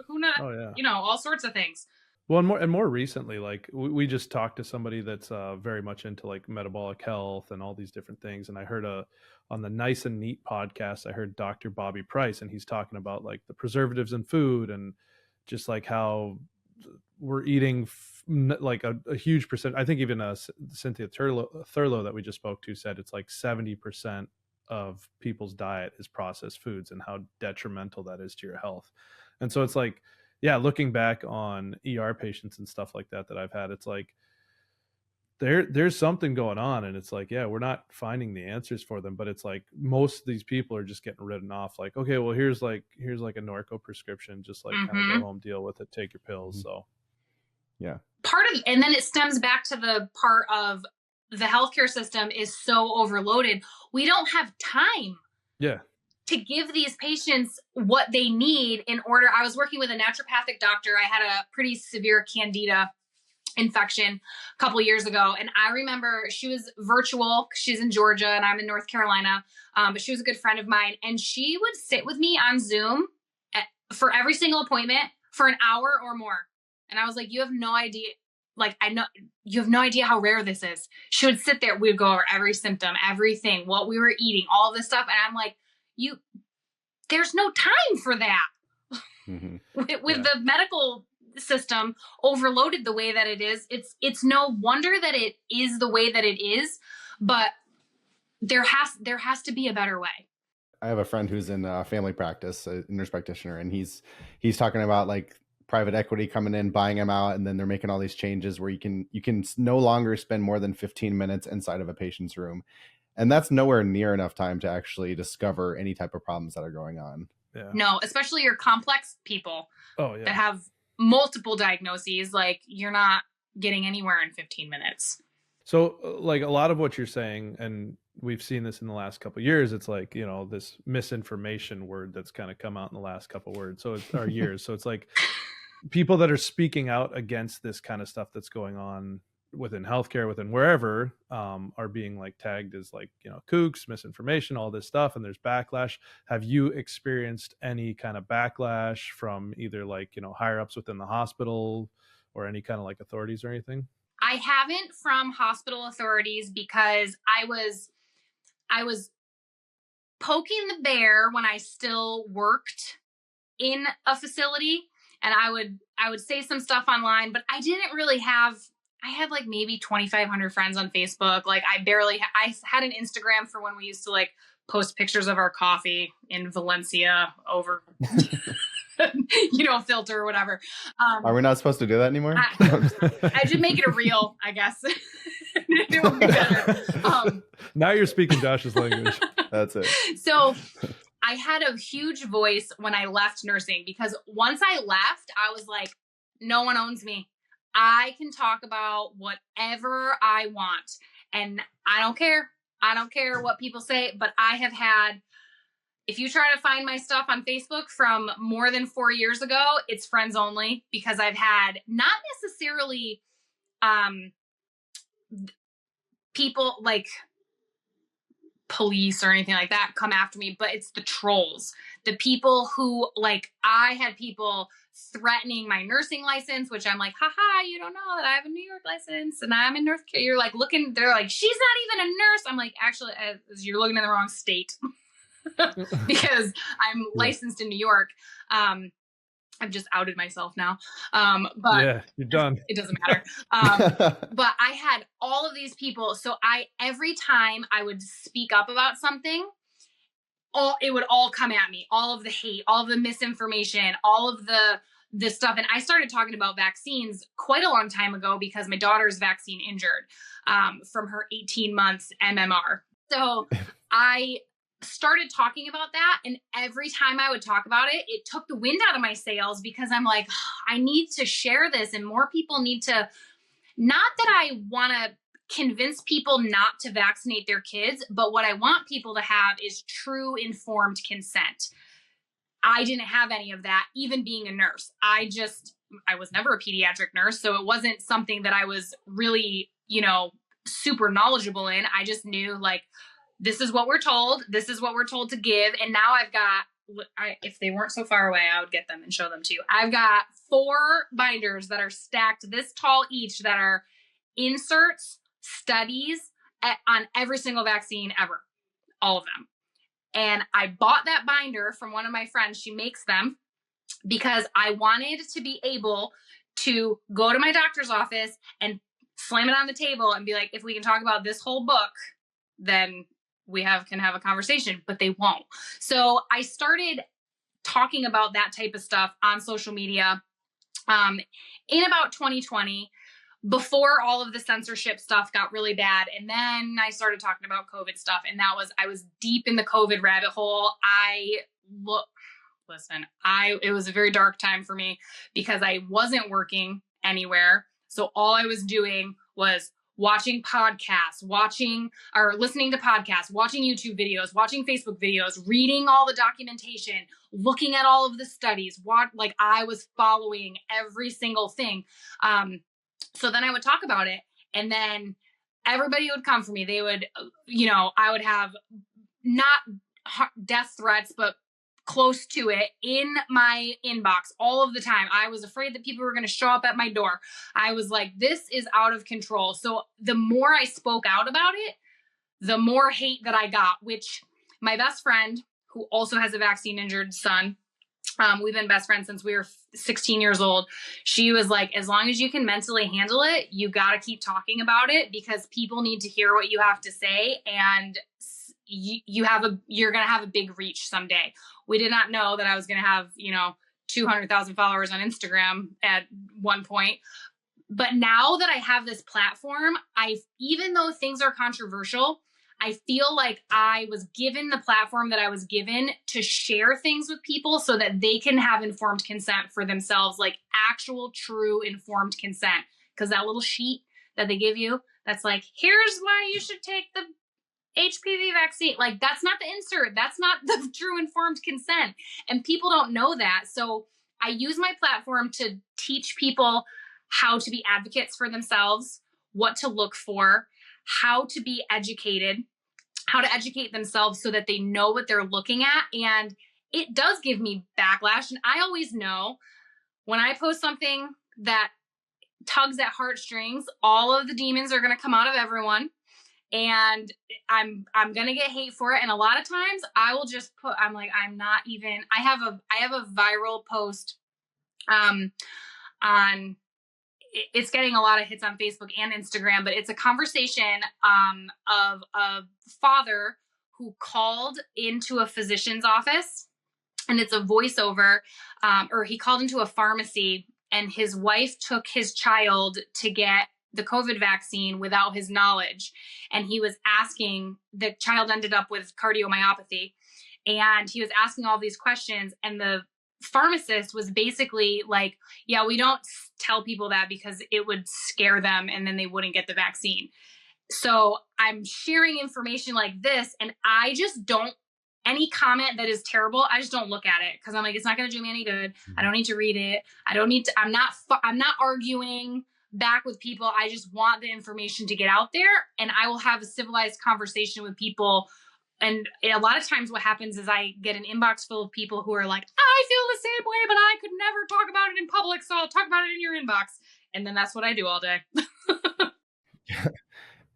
[SPEAKER 1] all sorts of things.
[SPEAKER 2] Well, and more recently, like we just talked to somebody that's very much into like metabolic health and all these different things. And I heard on the Nice and Neat podcast, I heard Dr. Bobby Price, and he's talking about like the preservatives in food and just like how we're eating like a huge percent. I think even Cynthia Thurlow that we just spoke to said it's like 70% of people's diet is processed foods, and how detrimental that is to your health. And so it's like, yeah, looking back on ER patients and stuff like that I've had, it's like there's something going on, and it's like, yeah, we're not finding the answers for them, but it's like most of these people are just getting written off like, okay, well, here's like a Norco prescription, just like kind of go home, deal with it, take your pills. So yeah.
[SPEAKER 1] And then it stems back to the part of the healthcare system is so overloaded. We don't have time.
[SPEAKER 2] Yeah.
[SPEAKER 1] To give these patients what they need in order. I was working with a naturopathic doctor. I had a pretty severe candida infection a couple of years ago. And I remember she was virtual. She's in Georgia and I'm in North Carolina. But she was a good friend of mine. And she would sit with me on Zoom for every single appointment for an hour or more. And I was like, you have no idea. Like, I know you have no idea how rare this is. She would sit there. We would go over every symptom, everything, what we were eating, all of this stuff. And I'm like, there's no time for that.
[SPEAKER 3] Mm-hmm.
[SPEAKER 1] With the medical system overloaded the way that it is, it's no wonder that it is the way that it is, but there has to be a better way.
[SPEAKER 3] I have a friend who's in family practice, a nurse practitioner, and he's talking about like private equity coming in, buying them out, and then they're making all these changes where you can no longer spend more than 15 minutes inside of a patient's room. And that's nowhere near enough time to actually discover any type of problems that are going on.
[SPEAKER 2] Yeah.
[SPEAKER 1] No, especially your complex people that have multiple diagnoses. Like, you're not getting anywhere in 15 minutes.
[SPEAKER 2] So like a lot of what you're saying, and we've seen this in the last couple of years, it's like, this misinformation word that's kind of come out in the last couple of years. So it's like people that are speaking out against this kind of stuff that's going on within healthcare, within wherever, are being like tagged as like, kooks, misinformation, all this stuff. And there's backlash. Have you experienced any kind of backlash from either like, higher ups within the hospital or any kind of like authorities or anything?
[SPEAKER 1] I haven't from hospital authorities because I was poking the bear when I still worked in a facility, and I would say some stuff online, but I didn't really I had like maybe 2,500 friends on Facebook. Like I had an Instagram for when we used to like post pictures of our coffee in Valencia over, filter or whatever.
[SPEAKER 3] Are we not supposed to do that anymore?
[SPEAKER 1] I should make it a reel, I guess. It would be better.
[SPEAKER 2] Now you're speaking Josh's language.
[SPEAKER 3] That's it.
[SPEAKER 1] So I had a huge voice when I left nursing, because once I left, I was like, no one owns me. I can talk about whatever I want, and I don't care. I don't care what people say, but I have had if you try to find my stuff on Facebook from more than 4 years ago, it's friends only, because I've had not necessarily people like police or anything like that come after me, but it's the trolls, the people who, like, I had people threatening my nursing license, which I'm like, haha, you don't know that I have a New York license and I'm in North Carolina. You're like looking, they're like, she's not even a nurse. I'm like, actually, you're looking in the wrong state because I'm licensed in New York. I've just outed myself now. But
[SPEAKER 2] yeah, you're done.
[SPEAKER 1] It doesn't matter. But I had all of these people. So every time I would speak up about something, it would all come at me, all of the hate, all of the misinformation, all of the stuff. And I started talking about vaccines quite a long time ago because my daughter's vaccine injured from her 18 months MMR. So I started talking about that. And every time I would talk about it, it took the wind out of my sails, because I'm like, I need to share this, and more people need to, not that I want to convince people not to vaccinate their kids, but what I want people to have is true informed consent. I didn't have any of that, even being a nurse. I was never a pediatric nurse, so it wasn't something that I was really, super knowledgeable in. I just knew, like, this is what we're told. This is what we're told to give. And now I've got, if they weren't so far away, I would get them and show them to you. I've got 4 binders that are stacked this tall each that are inserts, studies on every single vaccine ever, all of them. And I bought that binder from one of my friends. She makes them because I wanted to be able to go to my doctor's office and slam it on the table and be like, if we can talk about this whole book, then we can have a conversation, but they won't. So I started talking about that type of stuff on social media in about 2020, before all of the censorship stuff got really bad. And then I started talking about COVID stuff, and I was deep in the COVID rabbit hole. It was a very dark time for me because I wasn't working anywhere. So all I was doing was watching podcasts, listening to podcasts, watching YouTube videos, watching Facebook videos, reading all the documentation, looking at all of the studies. I was following every single thing. So then I would talk about it, and then everybody would come for me. They would, I would have not death threats, but close to it in my inbox all of the time. I was afraid that people were going to show up at my door. I was like, this is out of control. So the more I spoke out about it, the more hate that I got, which my best friend, who also has a vaccine injured son, we've been best friends since we were 16 years old. She was like, as long as you can mentally handle it, you got to keep talking about it, because people need to hear what you have to say. And you're going to have a big reach someday. We did not know that I was going to have, 200,000 followers on Instagram at one point. But now that I have this platform, even though things are controversial, I feel like I was given the platform that I was given to share things with people so that they can have informed consent for themselves, like actual, true, informed consent. Because that little sheet that they give you, that's like, here's why you should take the HPV vaccine. Like, that's not the insert. That's not the true informed consent. And people don't know that. So I use my platform to teach people how to be advocates for themselves, what to look for, how to be educated, how to educate themselves so that they know what they're looking at. And it does give me backlash. And I always know when I post something that tugs at heartstrings, all of the demons are going to come out of everyone. And I'm going to get hate for it. And a lot of times I will just I have a viral post on, it's getting a lot of hits on Facebook and Instagram, but it's a conversation of a father who called into a physician's office, and it's a voiceover, or he called into a pharmacy, and his wife took his child to get the COVID vaccine without his knowledge. And he was asking, the child ended up with cardiomyopathy, and he was asking all these questions. And the pharmacist was basically like, yeah, we don't tell people that because it would scare them and then they wouldn't get the vaccine. So I'm sharing information like this, and I just don't any comment that is terrible, I just don't look at it because I'm like, it's not going to do me any good. I don't need to read it. I'm not arguing back with people. I just want the information to get out there, and I will have a civilized conversation with people. And a lot of times what happens is I get an inbox full of people who are like, I feel the same way, but I could never talk about it in public, so I'll talk about it in your inbox. And then that's what I do all day.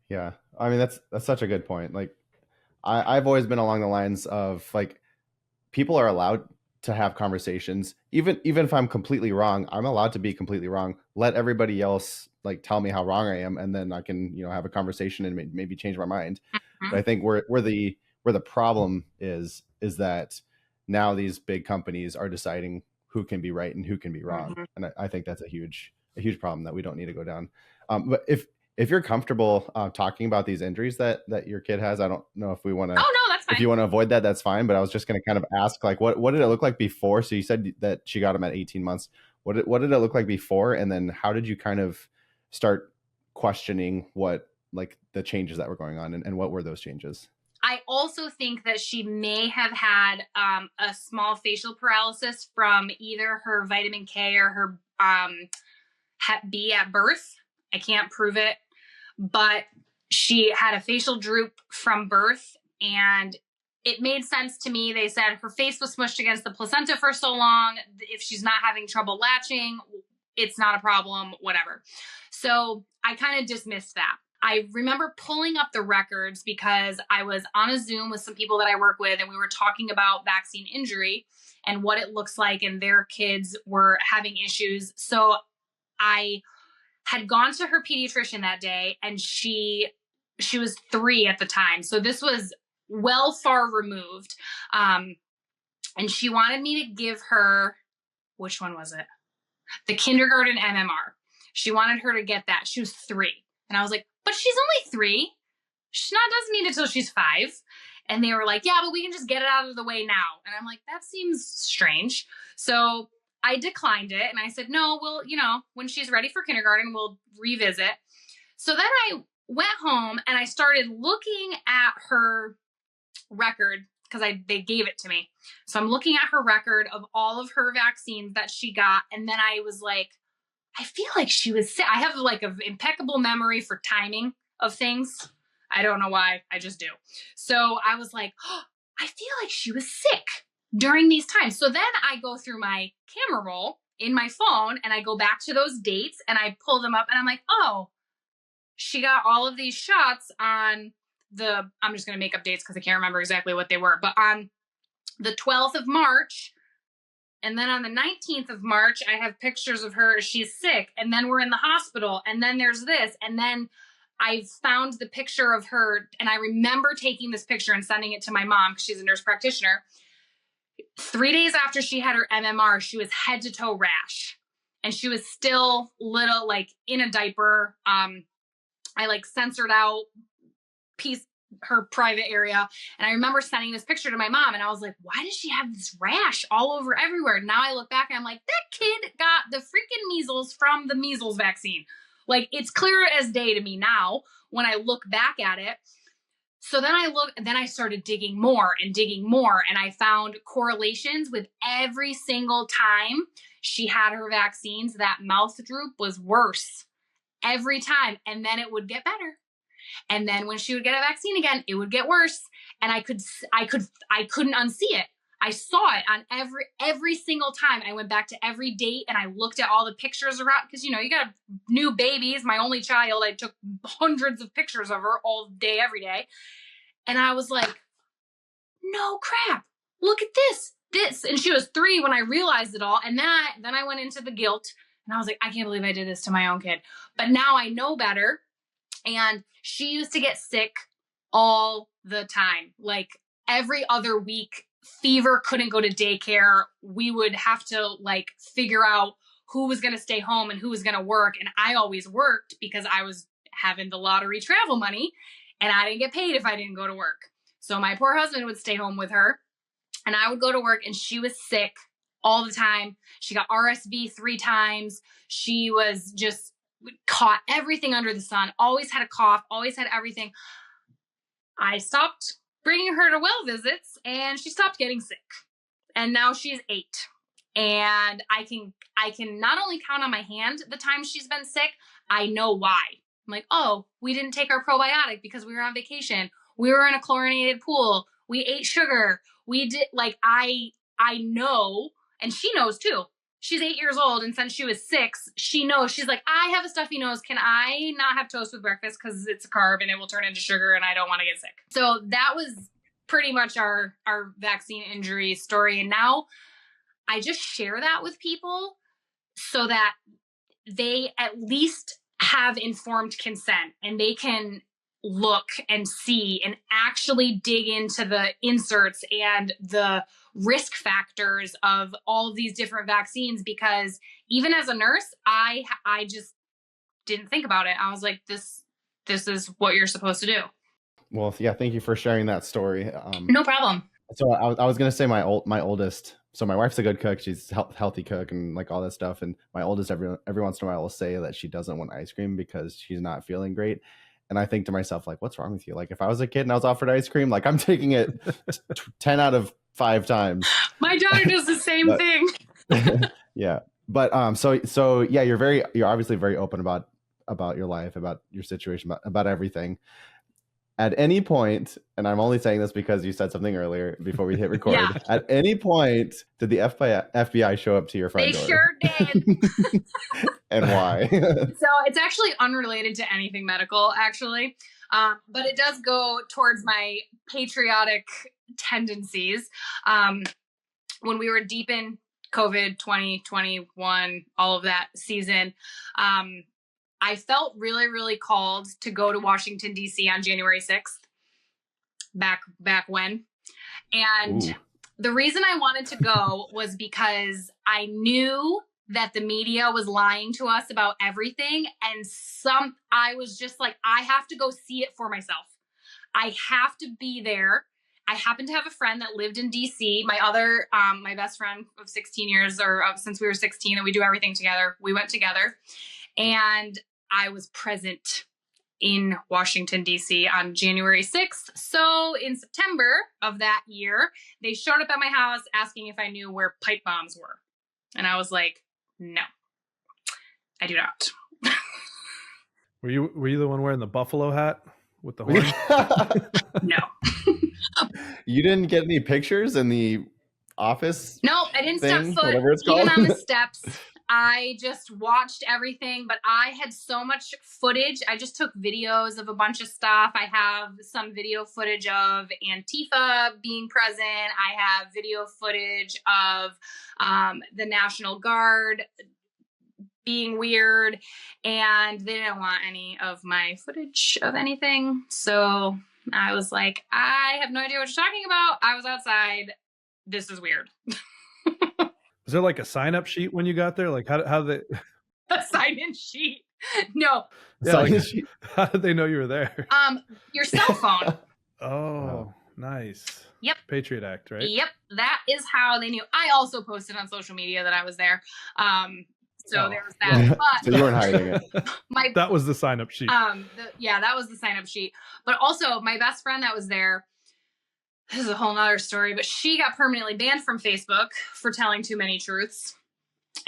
[SPEAKER 3] Yeah. I mean, that's such a good point. Like, I've always been along the lines of like, people are allowed to have conversations. Even if I'm completely wrong, I'm allowed to be completely wrong. Let everybody else like tell me how wrong I am, and then I can, have a conversation and maybe change my mind.
[SPEAKER 1] Mm-hmm.
[SPEAKER 3] But I think where the problem is that now these big companies are deciding who can be right and who can be wrong. Mm-hmm. And I think that's a huge problem that we don't need to go down. But if you're comfortable talking about these injuries that your kid has, I don't know if we want to.
[SPEAKER 1] Oh no, that's fine.
[SPEAKER 3] If you want to avoid that, that's fine. But I was just going to kind of ask, like, what did it look like before? So you said that she got them at 18 months. What did it look like before? And then how did you kind of start questioning what, like, the changes that were going on, and what were those changes?
[SPEAKER 1] I also think that she may have had a small facial paralysis from either her vitamin K or her Hep B at birth. I can't prove it, but she had a facial droop from birth, and it made sense to me. They said her face was smushed against the placenta for so long. If she's not having trouble latching, it's not a problem, whatever. So I kind of dismissed that. I remember pulling up the records because I was on a Zoom with some people that I work with, and we were talking about vaccine injury and what it looks like, and their kids were having issues. So I had gone to her pediatrician that day, and she was 3 at the time. So this was well far removed. And she wanted me to give her, which one was it? The kindergarten MMR. She wanted her to get that. She was 3. And I was like, but she's only 3. She doesn't need it till she's 5. And they were like, yeah, but we can just get it out of the way now. And I'm like, that seems strange. So I declined it. And I said, no, well, when she's ready for kindergarten, we'll revisit. So then I went home and I started looking at her record because they gave it to me. So I'm looking at her record of all of her vaccines that she got. And then I was like, I feel like she was sick. I have like an impeccable memory for timing of things. I don't know why. I just do. So I was like, oh, I feel like she was sick during these times. So then I go through my camera roll in my phone and I go back to those dates and I pull them up and I'm like, oh, she got all of these shots on I'm just going to make up dates because I can't remember exactly what they were, but on the 12th of March. And then on the 19th of March, I have pictures of her. She's sick. And then we're in the hospital. And then there's this. And then I found the picture of her. And I remember taking this picture and sending it to my mom because she's a nurse practitioner. 3 days after she had her MMR, she was head to toe rash. And she was still little, like in a diaper. I like censored out her private area. And I remember sending this picture to my mom and I was like, why does she have this rash all over everywhere? Now I look back and I'm like, that kid got the freaking measles from the measles vaccine. Like, it's clear as day to me now when I look back at it. So then I started digging more, and I found correlations with every single time she had her vaccines. That mouth droop was worse every time. And then it would get better. And then when she would get a vaccine again, it would get worse. And I couldn't unsee it. I saw it on every single time. I went back to every date and I looked at all the pictures around because, you got new babies. My only child, I took hundreds of pictures of her all day, every day. And I was like, no crap, look at this. And she was 3 when I realized it all. And then I went into the guilt and I was like, I can't believe I did this to my own kid. But now I know better. And she used to get sick all the time. Like every other week, fever, couldn't go to daycare. We would have to like figure out who was going to stay home and who was going to work. And I always worked because I was having the lottery travel money and I didn't get paid if I didn't go to work. So my poor husband would stay home with her and I would go to work, and she was sick all the time. She got RSV 3 times. She was just caught everything under the sun, always had a cough, always had everything. I stopped bringing her to well visits, and she stopped getting sick. And now she's 8. And I can not only count on my hand the time she's been sick, I know why. I'm like, oh, we didn't take our probiotic because we were on vacation. We were in a chlorinated pool. We ate sugar. We did, like, I know, and she knows too. She's 8 years old, and since she was 6, she knows. She's like, I have a stuffy nose. Can I not have toast with breakfast because it's a carb and it will turn into sugar and I don't want to get sick? So that was pretty much our vaccine injury story. And now I just share that with people so that they at least have informed consent and they can look and see and actually dig into the inserts and the risk factors of all of these different vaccines. Because even as a nurse, I just didn't think about it. I was like, this is what you're supposed to do.
[SPEAKER 3] Well, yeah, thank you for sharing that story.
[SPEAKER 1] No problem.
[SPEAKER 3] So I was going to say my oldest, so my wife's a good cook. She's a healthy cook and like all that stuff. And my oldest every once in a while will say that she doesn't want ice cream because she's not feeling great. And I think to myself, like, what's wrong with you? Like, if I was a kid and I was offered ice cream, like, I'm taking it 10 out of 5 times.
[SPEAKER 1] My daughter does the same thing.
[SPEAKER 3] Yeah. But so yeah, you're obviously very open about your life, about your situation, about everything. At any point, and I'm only saying this because you said something earlier before we hit record,
[SPEAKER 1] Yeah.
[SPEAKER 3] At any point did the FBI show up to your front door?
[SPEAKER 1] They sure did.
[SPEAKER 3] And why?
[SPEAKER 1] So it's actually unrelated to anything medical, actually. But it does go towards my patriotic tendencies. When we were deep in COVID 2021, all of that season, I felt really, really called to go to Washington, D.C. on January 6th, back when. And
[SPEAKER 3] Ooh.
[SPEAKER 1] The reason I wanted to go was because I knew that the media was lying to us about everything. And I was just like, I have to go see it for myself. I have to be there. I happen to have a friend that lived in DC. My best friend of 16 years, since we were 16 and we do everything together. We went together and I was present in Washington, D.C. on January 6th. So in September of that year, they showed up at my house asking if I knew where pipe bombs were. And I was like, no, I do not.
[SPEAKER 2] Were you the one wearing the buffalo hat with the horn?
[SPEAKER 1] No.
[SPEAKER 3] You didn't get any pictures in the office?
[SPEAKER 1] No, I didn't step foot
[SPEAKER 3] whatever it's called.
[SPEAKER 1] even on the steps. I just watched everything, but I had so much footage. I just took videos of a bunch of stuff. I have some video footage of Antifa being present. I have video footage of the National Guard being weird, and they didn't want any of my footage of anything. So I was like, I have no idea what you're talking about. I was outside. This is weird.
[SPEAKER 2] Was there like a sign-up sheet when you got there? Like how did they?
[SPEAKER 1] A sign-in sheet? No.
[SPEAKER 2] Yeah, like, how did they know you were there?
[SPEAKER 1] Your cell phone.
[SPEAKER 2] Oh, nice.
[SPEAKER 1] Yep.
[SPEAKER 2] Patriot Act, right?
[SPEAKER 1] Yep. That is how they knew. I also posted on social media that I was there. So there was that. But
[SPEAKER 3] so you weren't hiding it.
[SPEAKER 2] That was the sign-up sheet.
[SPEAKER 1] That was the sign-up sheet. But also my best friend that was there, this is a whole nother story, but she got permanently banned from Facebook for telling too many truths.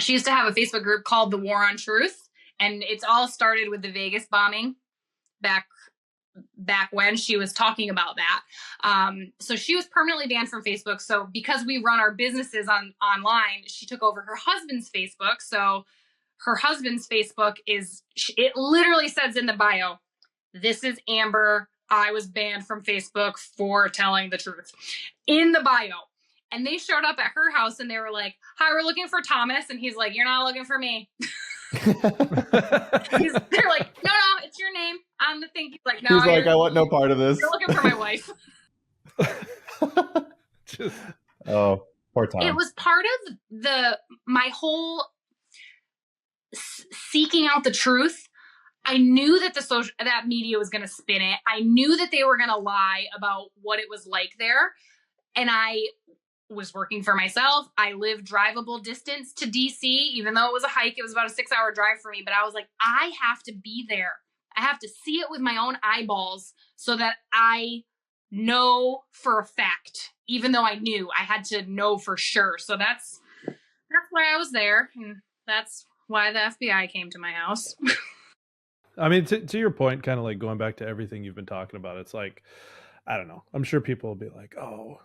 [SPEAKER 1] She used to have a Facebook group called The War on Truth, and it's all started with the Vegas bombing back when she was talking about that. So she was permanently banned from Facebook. So because we run our businesses online, she took over her husband's Facebook. So her husband's Facebook it literally says in the bio, "This is Amber. I was banned from Facebook for telling the truth," in the bio. And they showed up at her house and they were like, "Hi, we're looking for Thomas." And he's like, "You're not looking for me." They're like, no, it's your name on the thing. He's like, no.
[SPEAKER 3] He's like, I want no part of this.
[SPEAKER 1] You're looking for my wife.
[SPEAKER 3] Oh, poor Tom.
[SPEAKER 1] It was part of my whole seeking out the truth. I knew that that media was going to spin it. I knew that they were going to lie about what it was like there. And I was working for myself. I lived drivable distance to DC, even though it was a hike. It was about a 6-hour drive for me. But I was like, I have to be there. I have to see it with my own eyeballs so that I know for a fact, even though I knew. I had to know for sure. So that's why I was there, and that's why the FBI came to my house.
[SPEAKER 2] I mean, to your point, kind of like going back to everything you've been talking about, it's like, I don't know. I'm sure people will be like, oh,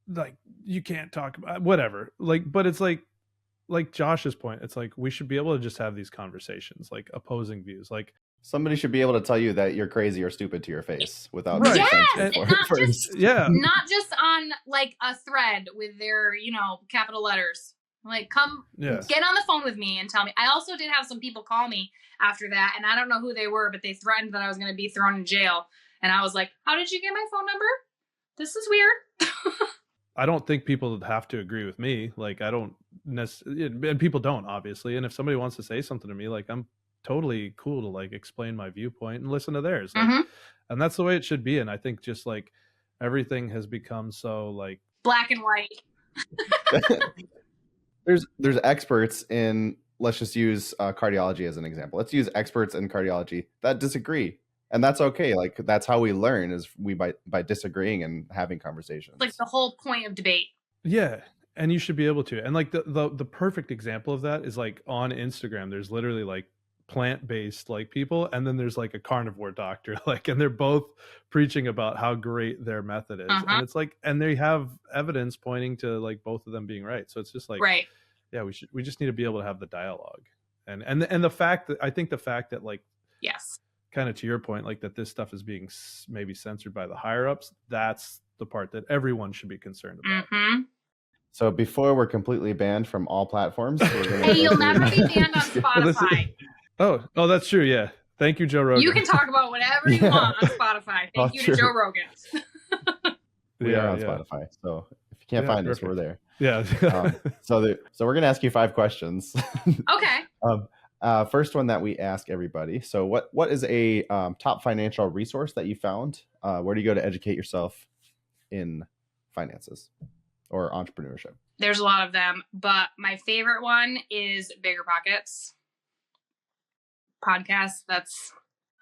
[SPEAKER 2] like you can't talk about whatever. Like, but it's like Josh's point, it's like we should be able to just have these conversations, like opposing views. Like
[SPEAKER 3] somebody should be able to tell you that you're crazy or stupid to your face without
[SPEAKER 2] Right.
[SPEAKER 3] being
[SPEAKER 1] Yes,
[SPEAKER 3] censored
[SPEAKER 1] and
[SPEAKER 3] for it
[SPEAKER 1] not
[SPEAKER 3] first.
[SPEAKER 1] just
[SPEAKER 2] yeah,
[SPEAKER 1] not just on like a thread with their, capital letters. Like, come
[SPEAKER 2] Yes.
[SPEAKER 1] get on the phone with me and tell me. I also did have some people call me after that, and I don't know who they were, but they threatened that I was going to be thrown in jail. And I was like, how did you get my phone number? This is weird.
[SPEAKER 2] I don't think people have to agree with me. Like, I don't necessarily, and people don't, obviously. And if somebody wants to say something to me, like, I'm totally cool to like explain my viewpoint and listen to theirs. Like,
[SPEAKER 1] Mhm.
[SPEAKER 2] And that's the way it should be. And I think just like everything has become so like
[SPEAKER 1] Black and white.
[SPEAKER 3] There's experts in, let's just use cardiology as an example. Let's use experts in cardiology that disagree, and that's okay. Like, that's how we learn, is by disagreeing and having conversations.
[SPEAKER 1] Like the whole point of debate.
[SPEAKER 2] Yeah, and you should be able to. And like the perfect example of that is like on Instagram, there's literally like plant-based like people, and then there's like a carnivore doctor, like, and they're both preaching about how great their method is. And it's like, and they have evidence pointing to like both of them being right. So it's just like,
[SPEAKER 1] Right.
[SPEAKER 2] yeah, we just need to be able to have the dialogue. And the fact that, I think the fact that like,
[SPEAKER 1] Yes.
[SPEAKER 2] kind of to your point, like that this stuff is being maybe censored by the higher ups, that's the part that everyone should be concerned about.
[SPEAKER 1] Mm-hmm.
[SPEAKER 3] So before we're completely banned from all platforms, we're gonna
[SPEAKER 1] Hey, you'll never be banned on Spotify.
[SPEAKER 2] Oh, that's true. Yeah. Thank you, Joe Rogan.
[SPEAKER 1] You can talk about whatever you want on Spotify. Thank you to Joe Rogan.
[SPEAKER 3] We are on Spotify, so if you can't find us, we're there.
[SPEAKER 2] Yeah.
[SPEAKER 3] So we're gonna ask you 5 questions.
[SPEAKER 1] Okay.
[SPEAKER 3] First one that we ask everybody. So what is a top financial resource that you found? Where do you go to educate yourself in finances or entrepreneurship?
[SPEAKER 1] There's a lot of them, but my favorite one is Bigger Pockets podcast.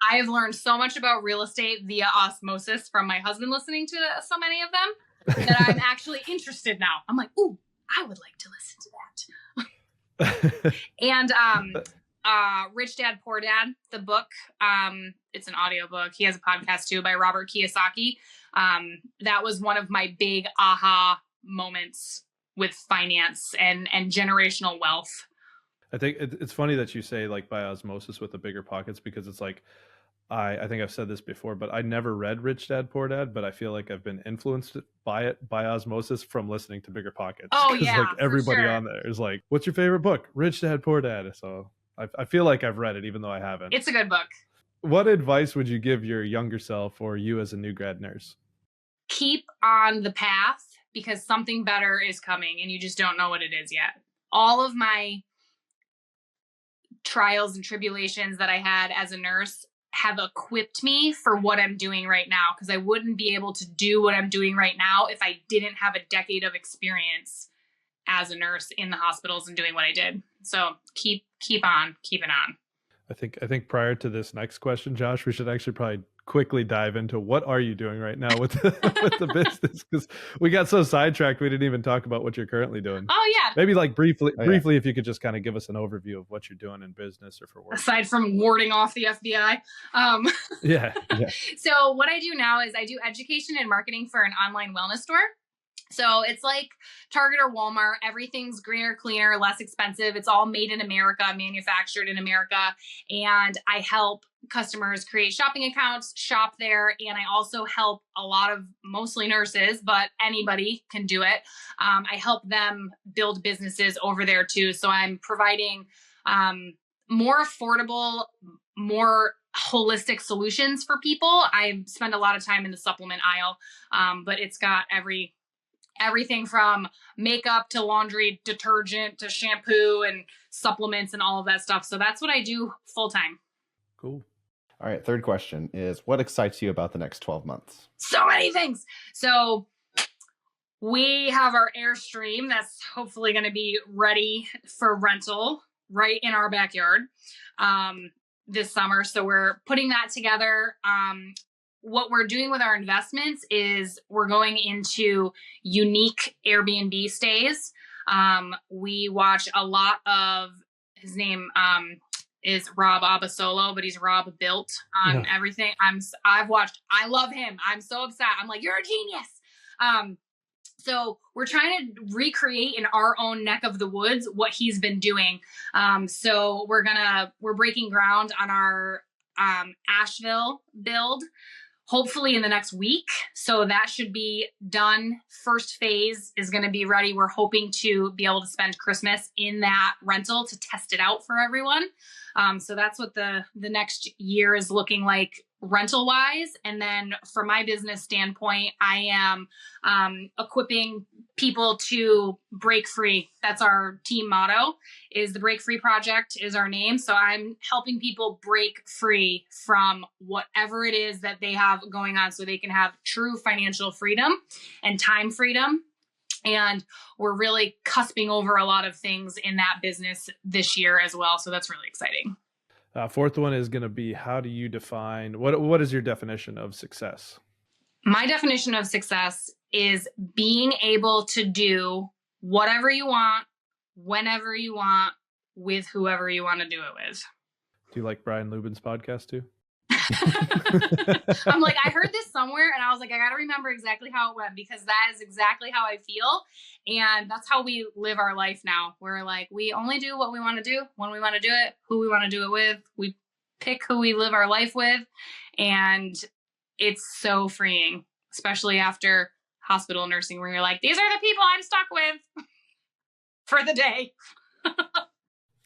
[SPEAKER 1] I've learned so much about real estate via osmosis from my husband listening to so many of them that I'm actually interested now. I'm like, ooh, I would like to listen to that. And Rich Dad, Poor Dad, the book, it's an audiobook. He has a podcast too by Robert Kiyosaki. That was one of my big aha moments with finance and generational wealth.
[SPEAKER 2] I think it's funny that you say like by osmosis with the Bigger Pockets, because it's like, I think I've said this before, but I never read Rich Dad, Poor Dad, but I feel like I've been influenced by it by osmosis from listening to Bigger Pockets.
[SPEAKER 1] Oh yeah,
[SPEAKER 2] like everybody on there is like, what's your favorite book? Rich Dad, Poor Dad. So I feel like I've read it, even though I haven't.
[SPEAKER 1] It's a good book.
[SPEAKER 2] What advice would you give your younger self or you as a new grad nurse?
[SPEAKER 1] Keep on the path, because something better is coming and you just don't know what it is yet. All of my trials and tribulations that I had as a nurse have equipped me for what I'm doing right now, because I wouldn't be able to do what I'm doing right now if I didn't have a decade of experience as a nurse in the hospitals and doing what I did. So keep on keeping on.
[SPEAKER 2] I think prior to this next question, Josh, we should actually probably quickly dive into what are you doing right now with the business, because we got so sidetracked we didn't even talk about what you're currently doing.
[SPEAKER 1] Oh yeah,
[SPEAKER 2] maybe like briefly if you could just kind of give us an overview of what you're doing in business or for work,
[SPEAKER 1] aside from warding off the FBI.
[SPEAKER 2] Yeah.
[SPEAKER 1] So what I do now is I do education and marketing for an online wellness store. So it's like Target or Walmart. Everything's greener, cleaner, less expensive. It's all made in America, manufactured in America. And I help customers create shopping accounts, shop there. And I also help a lot of mostly nurses, but anybody can do it. I help them build businesses over there too. So I'm providing more affordable, more holistic solutions for people. I spend a lot of time in the supplement aisle, but it's got everything from makeup to laundry detergent to shampoo and supplements and all of that stuff. So that's what I do full time.
[SPEAKER 2] Cool.
[SPEAKER 3] All right. Third question is, what excites you about the next 12 months?
[SPEAKER 1] So many things. So we have our Airstream that's hopefully going to be ready for rental right in our backyard this summer. So we're putting that together. what we're doing with our investments is we're going into unique Airbnb stays. We watch a lot of, his name is Rob Abasolo, but he's Rob Built on everything. I love him. I'm so upset. I'm like, you're a genius. So we're trying to recreate in our own neck of the woods what he's been doing. So we're breaking ground on our Asheville build, hopefully in the next week. So that should be done. First phase is going to be ready. We're hoping to be able to spend Christmas in that rental to test it out for everyone. So that's what the next year is looking like rental wise. And then from my business standpoint, I am equipping people to break free. That's our team motto, is the Break Free Project is our name. So I'm helping people break free from whatever it is that they have going on so they can have true financial freedom and time freedom. And we're really cusping over a lot of things in that business this year as well. So that's really exciting.
[SPEAKER 2] Fourth one is going to be, how do you define, what is your definition of success?
[SPEAKER 1] My definition of success is being able to do whatever you want, whenever you want, with whoever you want to do it with.
[SPEAKER 2] Do you like Brian Lubin's podcast too?
[SPEAKER 1] I'm like, I heard this somewhere and I was like, I got to remember exactly how it went, because that is exactly how I feel. And that's how we live our life now. We're like, we only do what we want to do when we want to do it, who we want to do it with. We pick who we live our life with. And it's so freeing, especially after hospital nursing, where you're like, these are the people I'm stuck with for the day.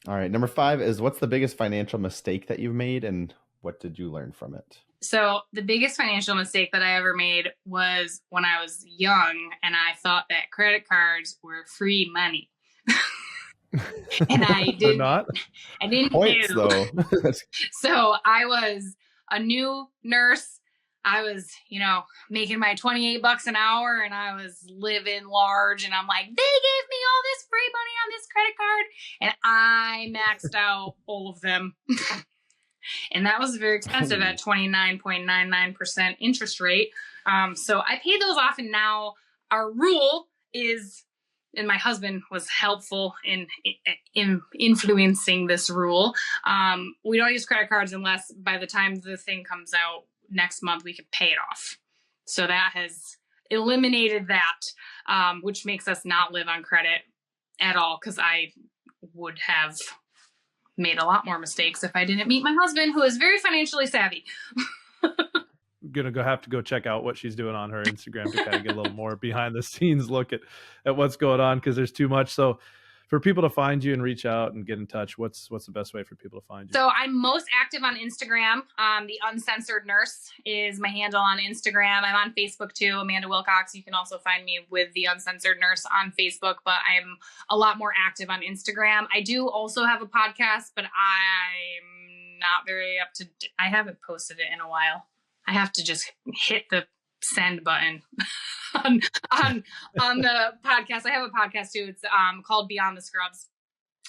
[SPEAKER 3] All right. Number 5 is, what's the biggest financial mistake that you've made, and what did you learn from it?
[SPEAKER 1] So the biggest financial mistake that I ever made was when I was young and I thought that credit cards were free money. And I didn't.
[SPEAKER 2] Not?
[SPEAKER 1] I didn't
[SPEAKER 3] Points,
[SPEAKER 1] know.
[SPEAKER 3] though.
[SPEAKER 1] So I was a new nurse. I was, making my $28 an hour and I was living large, and I'm like, they gave me all this free money on this credit card, and I maxed out all of them. And that was very expensive at 29.99% interest rate. So I paid those off, and now our rule is, and my husband was helpful in influencing this rule. We don't use credit cards unless by the time the thing comes out next month, we can pay it off. So that has eliminated that, which makes us not live on credit at all, because I would have made a lot more mistakes if I didn't meet my husband, who is very financially savvy.
[SPEAKER 2] Gonna have to go check out what she's doing on her Instagram to kind of get a little more behind the scenes look at what's going on, because there's too much. So for people to find you and reach out and get in touch, what's the best way for people to find you?
[SPEAKER 1] So I'm most active on Instagram. The Uncensored Nurse is my handle on Instagram. I'm on Facebook too, Amanda Wilcox. You can also find me with the Uncensored Nurse on Facebook, but I'm a lot more active on Instagram. I do also have a podcast, but I'm not very I haven't posted it in a while. I have to just hit the send button on the podcast. I have a podcast too. It's called Beyond the Scrubs.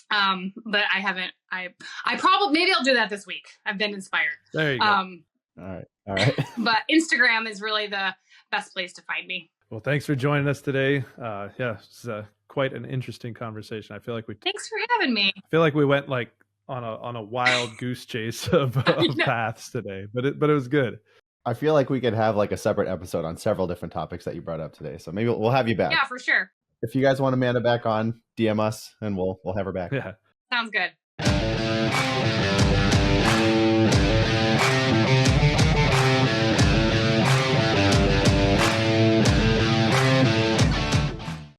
[SPEAKER 1] But I haven't. I probably, maybe I'll do that this week. I've been inspired.
[SPEAKER 2] There you go.
[SPEAKER 3] All right.
[SPEAKER 1] But Instagram is really the best place to find me.
[SPEAKER 2] Well, thanks for joining us today. It's quite an interesting conversation.
[SPEAKER 1] Thanks for having me.
[SPEAKER 2] I feel like we went like on a wild goose chase of paths today, but it was good.
[SPEAKER 3] I feel like we could have like a separate episode on several different topics that you brought up today. So maybe we'll have you back.
[SPEAKER 1] Yeah, for sure.
[SPEAKER 3] If you guys want Amanda back on, DM us and we'll have her back.
[SPEAKER 2] Yeah.
[SPEAKER 1] Sounds good.